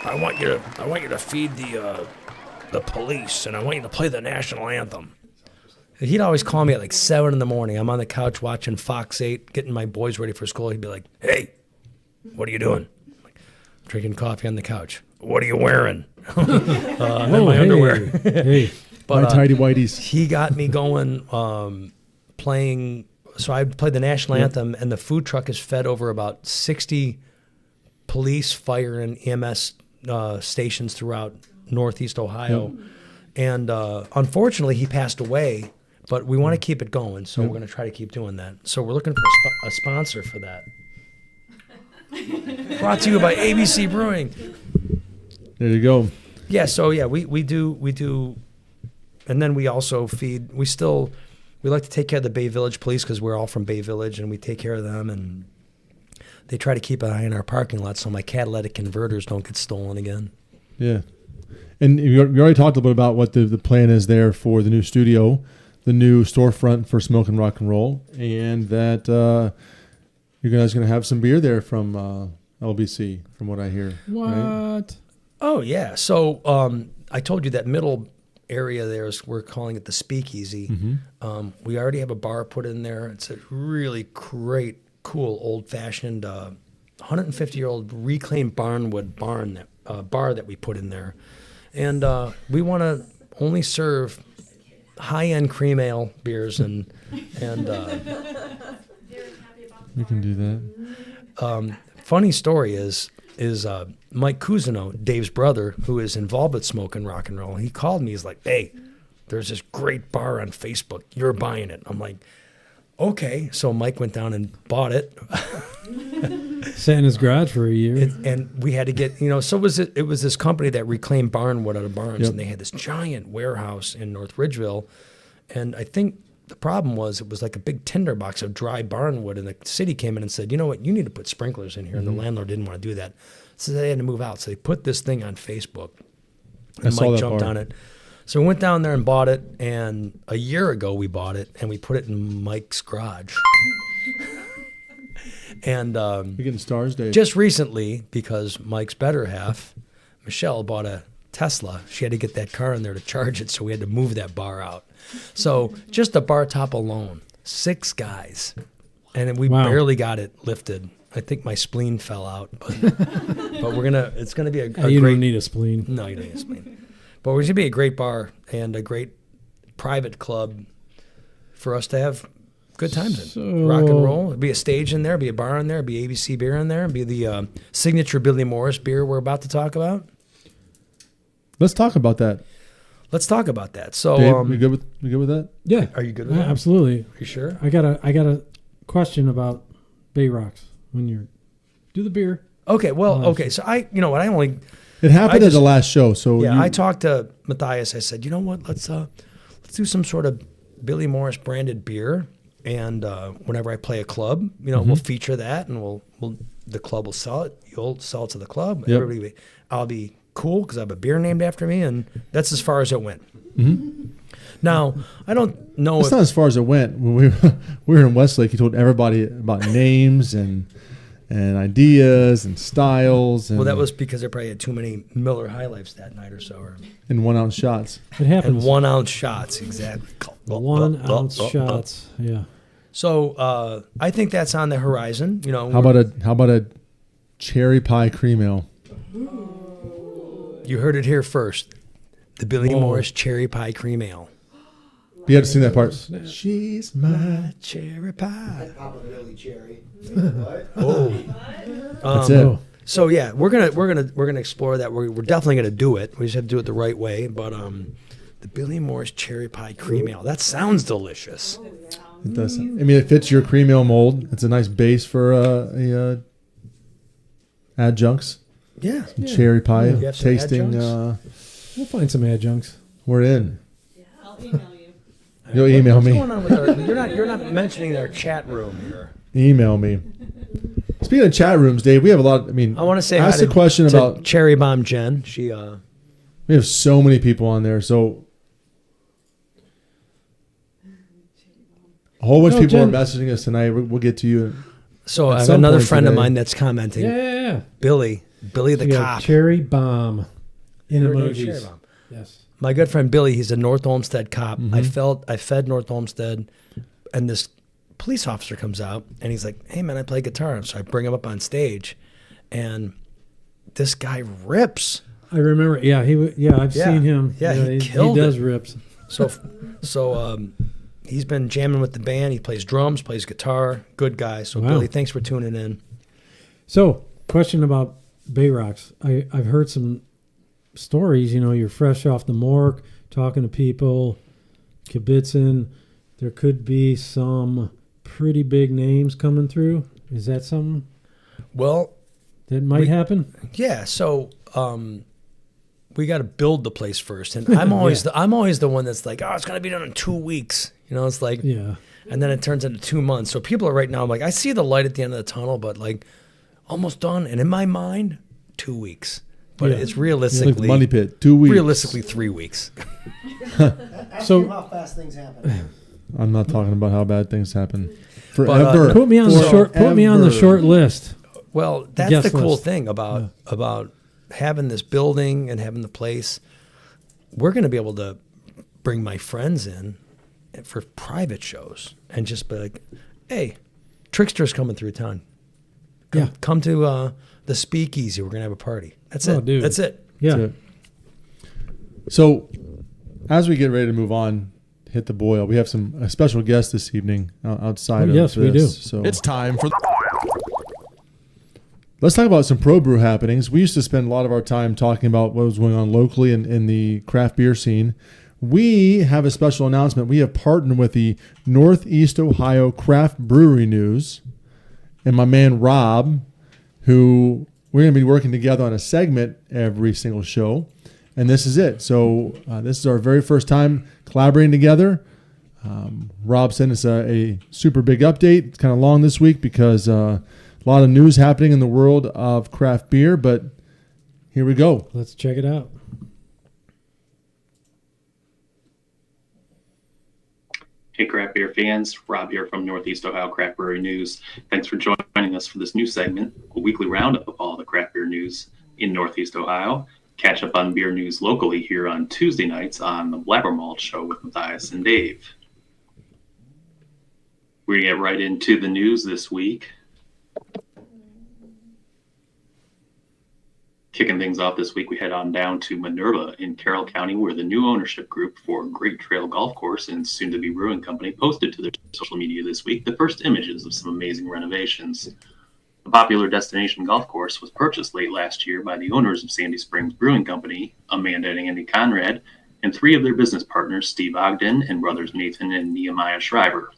I want you to feed the police, and I want you to play the national anthem." And he'd always call me at like 7 in the morning. I'm on the couch watching Fox 8, getting my boys ready for school. He'd be like, "Hey, what are you doing?" I'm like, "Drinking coffee on the couch." "What are you wearing?" Oh, my hey, underwear. hey. But My tidy whities. he got me going playing. So I played the national anthem, and the food truck is fed over about 60 police, fire, and EMS stations throughout Northeast Ohio. And unfortunately, he passed away, but we want to keep it going, so we're going to try to keep doing that. So we're looking for a sponsor for that. Brought to you by ABC Brewing. There you go. Yeah, so yeah, we do, and then we also feed. We like to take care of the Bay Village Police because we're all from Bay Village, and we take care of them, and they try to keep an eye on our parking lot so my catalytic converters don't get stolen again. Yeah. And you already talked a little bit about what the plan is there for the new studio, the new storefront for Smoke and Rock and Roll, and that you guys going to have some beer there from LBC, from what I hear. What? Right? Oh yeah, so I told you that middle area there is, we're calling it the Speakeasy. We already have a bar put in there. It's a really great, cool, old-fashioned 150-year-old reclaimed barnwood bar that we put in there, and we want to only serve high-end cream ale beers and You can do that. funny story is Mike Cousineau, Dave's brother, who is involved with Smoke and Rock and Roll. He called me. He's like, "Hey, there's this great bar on Facebook. You're buying it." I'm like, "Okay." So Mike went down and bought it. Sat in his garage for a year. And we had to get, so it was this company that reclaimed barnwood out of barns, Yep. and they had this giant warehouse in North Ridgeville. And I think the problem was it was like a big tinderbox of dry barnwood, and the city came in and said, "You know what, you need to put sprinklers in here." And the landlord didn't want to do that. So they had to move out. So they put this thing on Facebook. I And saw Mike that jumped bar. on it. So we went down there and bought it, and a year ago we bought it, and we put it in Mike's garage. And You're getting stars, Dave. just recently, because Mike's better half, Michelle, bought a Tesla. She had to get that car in there to charge it, so we had to move that bar out. So just the bar top alone, 6 guys, and then we Wow. barely got it lifted. I think my spleen fell out, but it's gonna be a You great. don't need a spleen. No, you don't need a spleen. But it's gonna be a great bar and a great private club for us to have good times in. So- Rock and roll. It'd be a stage in there, it'd be a bar in there, it'd be ABC beer in there, it'd be the signature Billy Morris beer we're about to talk about. Let's talk about that. Let's talk about that. So, Dave, we good with that? Yeah. are you good with Yeah, that? absolutely. Are you sure? I got a question about Bay Rocks when you're do the beer. Okay, well, Oh, okay. So I only It happened I at the just- last show, so Yeah, you- I talked to Matthias. I said, you know what? Let's do some sort of Billy Morris branded beer, and whenever I play a club, we'll feature that, and the club will sell it. You'll sell it to the club. Yep. Everybody, I'll be cool because I have a beer named after me, and that's as far as it went. Now I don't know It's if not as far as it went. When we were in Westlake, he told everybody about names and ideas and styles. And, well, that was because I probably had too many Miller High Lifes that night or so, in 1 ounce shots. It and happens. 1 ounce shots exactly. 1 ounce shots. Yeah. So I think that's on the horizon. How about a cherry pie cream ale? You heard it here first. The Billy Whoa. Morris Cherry Pie Cream Ale. You had to sing that part. She's my. Cherry pie. Papa Billy Cherry. Oh. That's it. Oh. So yeah, we're gonna explore that. We're definitely gonna do it. We just have to do it the right way. But the Billy Morris Cherry Pie Cream Ale. That sounds delicious. It does. I mean, it fits your cream ale mold. It's a nice base for adjuncts. Yeah. Cherry pie You have some tasting. adjuncts? We'll find some adjuncts. We're in. I'll email you. You'll email What's me. going on with our? You're not mentioning our chat room here. Email me. Speaking of chat rooms, Dave, we have a lot. I mean, I want to say ask hi a question to about. Cherry Bomb Jen. She We have so many people on there, so a whole bunch of Oh, people Jen. are messaging us tonight. We'll get to you. So At I have some another point friend of today. mine that's commenting. Yeah. Billy the You got cop. cherry bomb in Her name's Cherry emojis. Bomb. Yes. My good friend Billy, he's a North Olmsted cop. Mm-hmm. I fed North Olmsted, and this police officer comes out, and he's like, "Hey man, I play guitar." So I bring him up on stage, and this guy rips. I remember. Yeah, I've Yeah. seen him. Yeah, he killed He does it. rips. So he's been jamming with the band. He plays drums, plays guitar. Good guy. So Wow. Billy, thanks for tuning in. So, question about Bay Rocks. I've heard some stories. You're fresh off the morgue, talking to people, kibitzing. There could be some pretty big names coming through. Is that something Well, that might happen? yeah. So we got to build the place first, and I'm always the one that's like, "Oh, it's gonna be done in 2 weeks." It's like, Yeah. and then it turns into 2 months. So people are right now like, I see the light at the end of the tunnel, but like almost done. And in my mind, 2 weeks, but Yeah. it's Like the realistically money pit. 2 weeks. realistically 3 weeks. Ask So- him how fast things happen. I'm not talking about how bad things happen. Forever. Put me on the short. Put me on the Forever. short list. Well, that's Guest the cool list. thing about having this building and having the place. We're going to be able to bring my friends in for private shows and just be like, "Hey, Trickster's coming through town. Yeah. Come to the Speakeasy. We're gonna have a party. That's Oh, it. dude. That's it. Yeah. That's it. So, as we get ready to move on, hit the boil. We have a special guest this evening outside of yes, this. we do. So It's time for let's talk about some pro brew happenings. We used to spend a lot of our time talking about what was going on locally in the craft beer scene. We have a special announcement. We have partnered with the Northeast Ohio Craft Brewery News and my man Rob, who we're going to be working together on a segment every single show. And this is it. So this is our very first time collaborating together. Rob sent us a super big update. It's kind of long this week because a lot of news happening in the world of craft beer. But here we go. Let's check it out. Hey, craft beer fans. Rob here from Northeast Ohio Craft Brewery News. Thanks for joining us for this new segment, a weekly roundup of all the craft beer news in Northeast Ohio. Catch up on beer news locally here on Tuesday nights on the BlabberMalt Show with Matthias and Dave. We're going to get right into the news this week. Kicking things off this week, we head on down to Minerva in Carroll County, where the new ownership group for Great Trail Golf Course and soon-to-be brewing company posted to their social media this week the first images of some amazing renovations. The popular destination golf course was purchased late last year by the owners of Sandy Springs Brewing Company, Amanda and Andy Conrad, and three of their business partners, Steve Ogden and brothers Nathan and Nehemiah Shriver.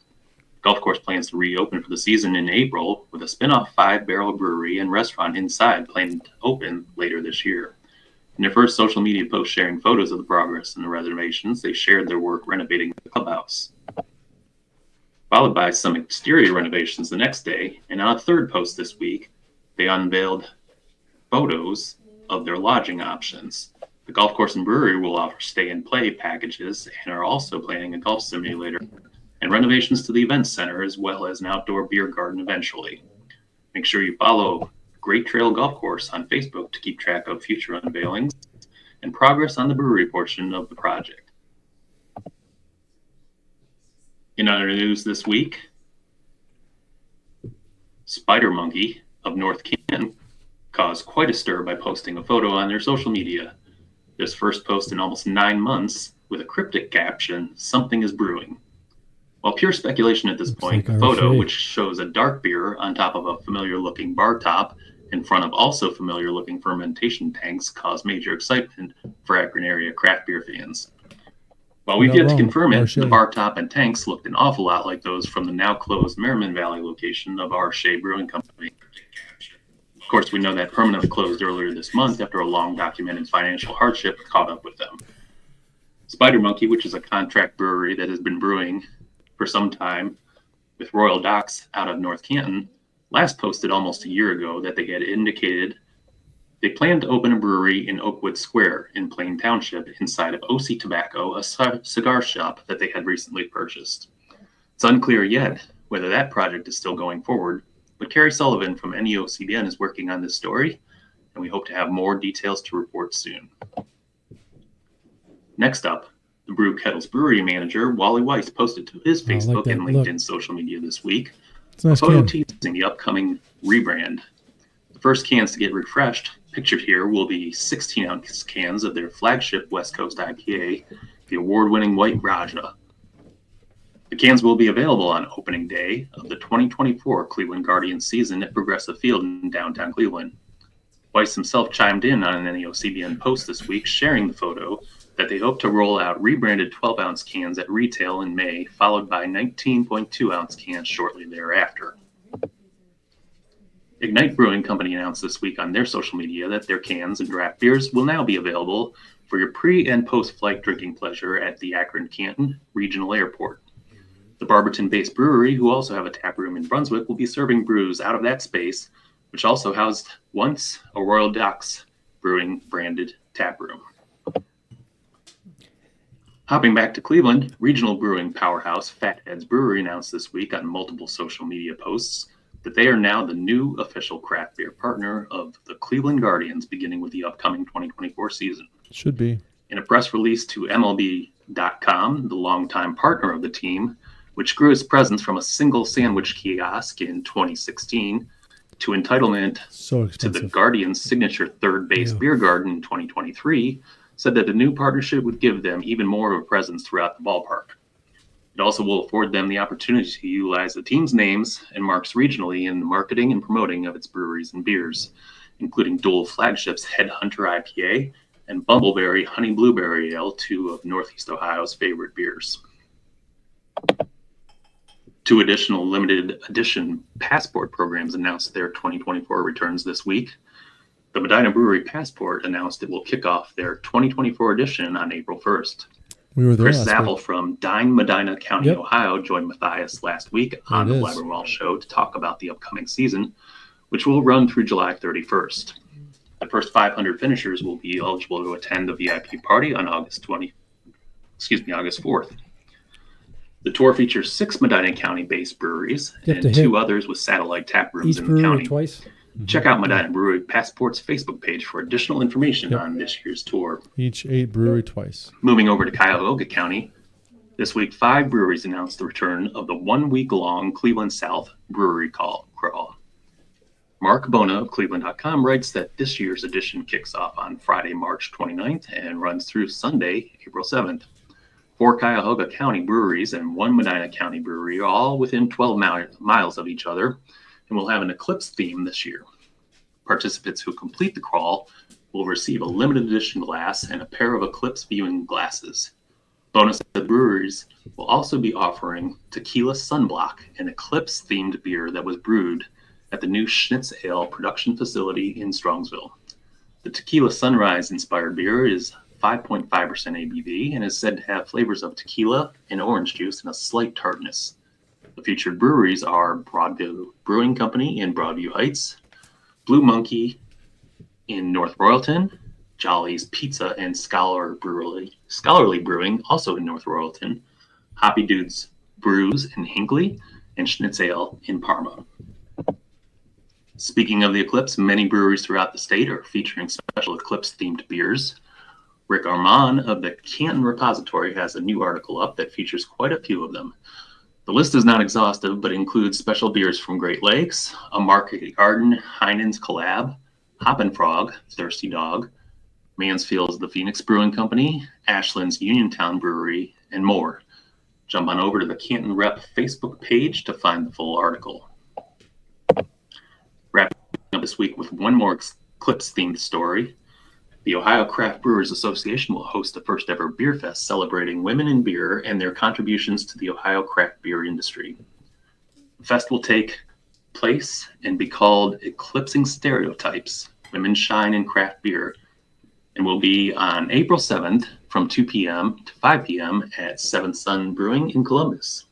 The golf course plans to reopen for the season in April with a spin-off 5-barrel brewery and restaurant inside planned to open later this year. In their first social media post sharing photos of the progress and the renovations, they shared their work renovating the clubhouse, followed by some exterior renovations the next day. And on a third post this week, they unveiled photos of their lodging options. The golf course and brewery will offer stay and play packages and are also planning a golf simulator and renovations to the event center, as well as an outdoor beer garden eventually. Make sure you follow Great Trail Golf Course on Facebook to keep track of future unveilings and progress on the brewery portion of the project. In other news this week, Spider Monkey of North Canton caused quite a stir by posting a photo on their social media. This first post in almost 9 months with a cryptic caption, "Something is brewing." While pure speculation at this point, like the our photo, shade. which shows a dark beer on top of a familiar-looking bar top in front of also familiar-looking fermentation tanks, caused major excitement for Akron area craft beer fans. While we've Not yet to wrong. confirm Our it, the shade. bar top and tanks looked an awful lot like those from the now-closed Merriman Valley location of our Shea Brewing Company. Of course, we know that permanently closed earlier this month after a long documented financial hardship caught up with them. Spider Monkey, which is a contract brewery that has been brewing for some time with Royal Docks out of North Canton, last posted almost a year ago that they had indicated they planned to open a brewery in Oakwood Square in Plain Township inside of OC Tobacco, a cigar shop that they had recently purchased. It's unclear yet whether that project is still going forward, but Carrie Sullivan from NEOCBN is working on this story, and we hope to have more details to report soon. Next up, the Brew Kettles brewery manager, Wally Weiss, posted to his Oh, I like Facebook that and look. LinkedIn social media this week It's a nice a photo can. teasing the upcoming rebrand. The first cans to get refreshed, pictured here, will be 16-ounce cans of their flagship West Coast IPA, the award-winning White Raja. The cans will be available on opening day of the 2024 Cleveland Guardians season at Progressive Field in downtown Cleveland. Weiss himself chimed in on an NEOCBN post this week, sharing the photo that they hope to roll out rebranded 12-ounce cans at retail in May, followed by 19.2-ounce cans shortly thereafter. Ignite Brewing Company announced this week on their social media that their cans and draft beers will now be available for your pre- and post-flight drinking pleasure at the Akron-Canton Regional Airport. The Barberton-based brewery, who also have a tap room in Brunswick, will be serving brews out of that space, which also housed once a Royal Docks Brewing branded tap room. Hopping back to Cleveland, regional brewing powerhouse Fatheads Brewery announced this week on multiple social media posts that they are now the new official craft beer partner of the Cleveland Guardians beginning with the upcoming 2024 season. Should be. In a press release to MLB.com, the longtime partner of the team, which grew its presence from a single sandwich kiosk in 2016 to entitlement So to expensive. the Guardian's signature third base Yeah. beer garden in 2023, said that the new partnership would give them even more of a presence throughout the ballpark. It also will afford them the opportunity to utilize the team's names and marks regionally in the marketing and promoting of its breweries and beers, including dual flagships Headhunter IPA and Bumbleberry Honey Blueberry Ale, two of Northeast Ohio's favorite beers. Two additional limited edition passport programs announced their 2024 returns this week. The Medina Brewery Passport announced it will kick off their 2024 edition on April 1st. We were there Chris last Zappel week. from Dine Medina County, Yep. Ohio, joined Matthias last week There on it the is. BlabberMalt Show to talk about the upcoming season, which will run through July 31st. The first 500 finishers will be eligible to attend the VIP party on August 4th. The tour features 6 Medina County-based breweries You have and to 2 hit others with satellite tap rooms Each in the brewery county. twice. Check out Medina Brewery Passport's Facebook page for additional information Yep. on this year's tour. Each 8 brewery twice. Moving over to Cuyahoga County, this week 5 breweries announced the return of the 1-week-long Cleveland South Brewery Crawl. Mark Bona of Cleveland.com writes that this year's edition kicks off on Friday, March 29th and runs through Sunday, April 7th. 4 Cuyahoga County breweries and 1 Medina County brewery are all within 12 miles of each other and will have an eclipse theme this year. Participants who complete the crawl will receive a limited edition glass and a pair of eclipse viewing glasses. Bonus, the breweries will also be offering Tequila Sunblock, an eclipse-themed beer that was brewed at the new Schnitz Ale production facility in Strongsville. The Tequila Sunrise-inspired beer is 5.5% ABV and is said to have flavors of tequila and orange juice and a slight tartness. The featured breweries are Broadview Brewing Company in Broadview Heights, Blue Monkey in North Royalton, Jolly's Pizza and Scholarly Brewing, also in North Royalton, Hoppy Dudes Brews in Hinckley, and Schnitz Ale in Parma. Speaking of the Eclipse, many breweries throughout the state are featuring special Eclipse-themed beers. Rick Armand of the Canton Repository has a new article up that features quite a few of them. The list is not exhaustive, but includes special beers from Great Lakes, a Market Garden Heinen's Collab, Hoppin' Frog, Thirsty Dog, Mansfield's The Phoenix Brewing Company, Ashland's Uniontown Brewery, and more. Jump on over to the Canton Rep Facebook page to find the full article. Wrapping up this week with one more Eclipse-themed story. The Ohio Craft Brewers Association will host the first ever beer fest celebrating women in beer and their contributions to the Ohio craft beer industry. The fest will take place and be called Eclipsing Stereotypes, Women Shine in Craft Beer, and will be on April 7th from 2 p.m. to 5 p.m. at Seventh Sun Brewing in Columbus.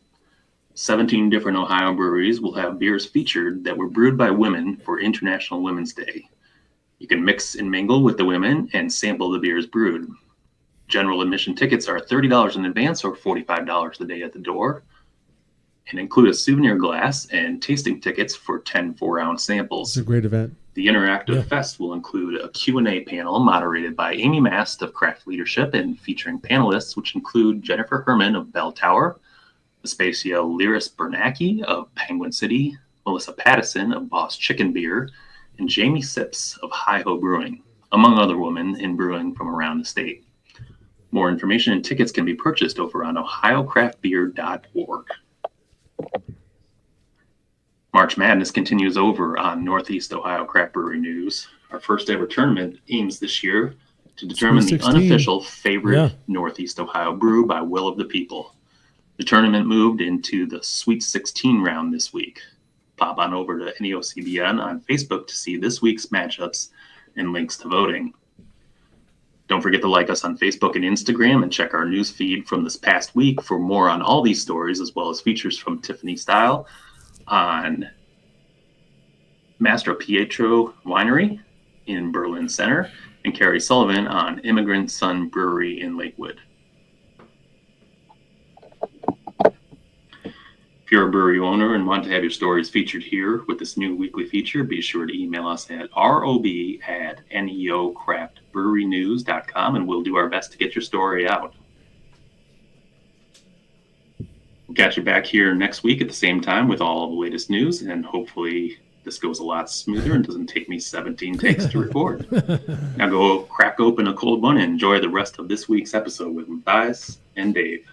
17 different Ohio breweries will have beers featured that were brewed by women for International Women's Day. You can mix and mingle with the women and sample the beers brewed. General admission tickets are $30 in advance or $45 a day at the door, and include a souvenir glass and tasting tickets for 10 4-ounce samples. It's a great event. The interactive fest will include a Q&A panel moderated by Amy Mast of Craft Leadership and featuring panelists which include Jennifer Herman of Bell Tower, Aspasia Lyris Bernacki of Penguin City, Melissa Pattison of Boss Chicken Beer, and Jamie Sips of Hi-Ho Brewing, among other women in brewing from around the state. More information and tickets can be purchased over on ohiocraftbeer.org. March Madness continues over on Northeast Ohio Craft Brewery News. Our first ever tournament aims this year to determine the 2016. unofficial favorite Yeah. Northeast Ohio brew by will of the people. The tournament moved into the Sweet 16 round this week. Pop on over to NEOCBN on Facebook to see this week's matchups and links to voting. Don't forget to like us on Facebook and Instagram and check our news feed from this past week for more on all these stories, as well as features from Tiffany Style on Mastro Pietro Winery in Berlin Center and Carrie Sullivan on Immigrant Son Brewery in Lakewood. If you're a brewery owner and want to have your stories featured here with this new weekly feature, be sure to email us at rob@neocraftbrewerynews.com and we'll do our best to get your story out. We'll catch you back here next week at the same time with all the latest news and hopefully This goes a lot smoother and doesn't take me 17 takes to record. Now go crack open a cold one and enjoy the rest of this week's episode with Matthias and Dave.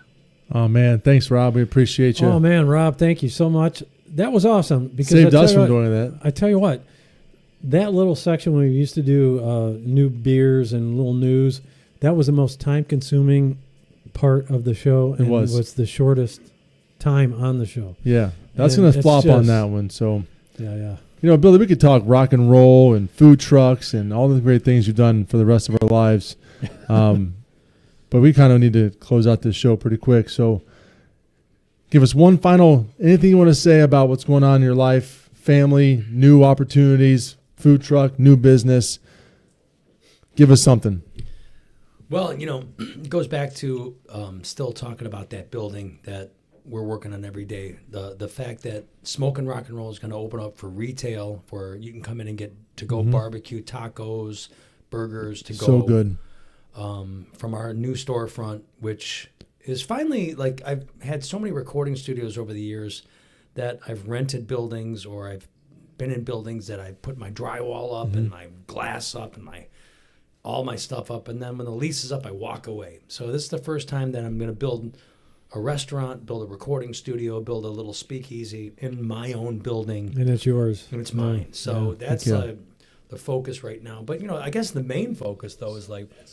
Oh, man. Thanks, Rob. We appreciate you. Oh, man, Rob, thank you so much. That was awesome. Because Saved us from doing doing that. I tell you what, that little section when we used to do new beers and little news, that was the most time-consuming part of the show. And was the shortest time on the show. Yeah. That's And going to it's flop on just- that one. So, Yeah. you know, Billy, we could talk rock and roll and food trucks and all the great things you've done for the rest of our lives. But we kind of need to close out this show pretty quick. So give us one final, anything you want to say about what's going on in your life, family, new opportunities, food truck, new business. Give us something. Well, you know, it goes back to still talking about that building that we're working on every day. The fact that Smoke and Rock and Roll is going to open up for retail, where you can come in and get to-go barbecue, tacos, burgers to go. So good. From our new storefront, which is finally, like, I've had so many recording studios over the years that I've rented buildings, or I've been in buildings that I put my drywall up and my glass up and all my stuff up, and then when the lease is up, I walk away. So this is the first time that I'm going to build a restaurant, build a recording studio, build a little speakeasy in my own building. And it's yours. And it's mine. So that's yeah. The focus right now. But, you know, I guess the main focus, though, is like, I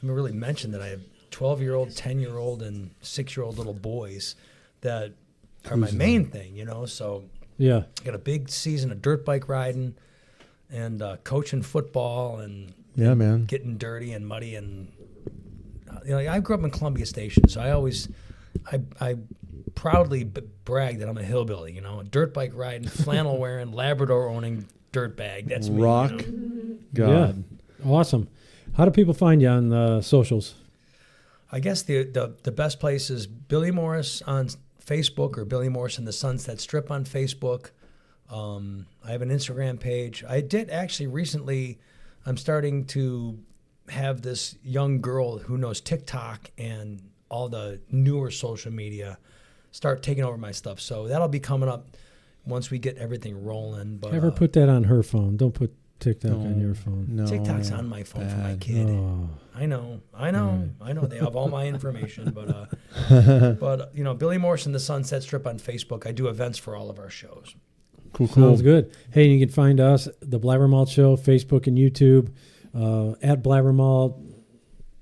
haven't really mentioned that I have 12-year-old, 10-year-old, and 6-year-old little boys that are my main thing, you know. So Yeah. I got a big season of dirt bike riding and coaching football and Yeah, man. getting dirty and muddy. And, you know, I grew up in Columbia Station, so I proudly brag that I'm a hillbilly, you know, a dirt bike riding, flannel wearing, Labrador owning dirtbag. That's me. Rock. You know? God. Yeah. Awesome. How do people find you on the socials? I guess the best place is Billy Morris on Facebook, or Billy Morris and the Sunset Strip on Facebook. I have an Instagram page. I did actually recently, I'm starting to have this young girl who knows TikTok and all the newer social media start taking over my stuff. So that'll be coming up once we get everything rolling. But Ever put that on her phone? Don't put TikTok on your phone. No. TikTok's on my phone for my kid. Oh. I know. They have all my information, but you know, Billy Morris and the Sunset Strip on Facebook. I do events for all of our shows. Cool. Sounds good. Hey, you can find us, the BlabberMalt Show, Facebook and YouTube, at BlabberMalt,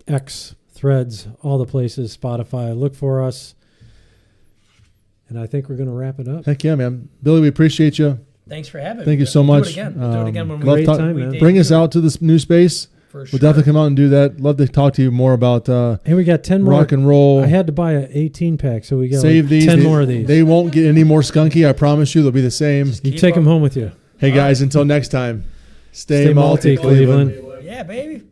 X, Threads, all the places, Spotify. Look for us. And I think we're going to wrap it up. Heck yeah, man. Billy, we appreciate you. Thanks for having me. Thank you so We'll much. do it again. We'll do it again when love we talk- time, man. Bring us out to this new space. For We'll sure. definitely come out and do that. Love to talk to you more about Hey, we got 10 more. rock and roll. I had to buy an 18-pack, so we got Save these. 10 more of these. They won't get any more skunky. I promise you. They'll be the same. you keep take them up. home with you. Hey, guys, until next time, stay Stay malty, malty, Cleveland. Cleveland. Yeah, baby.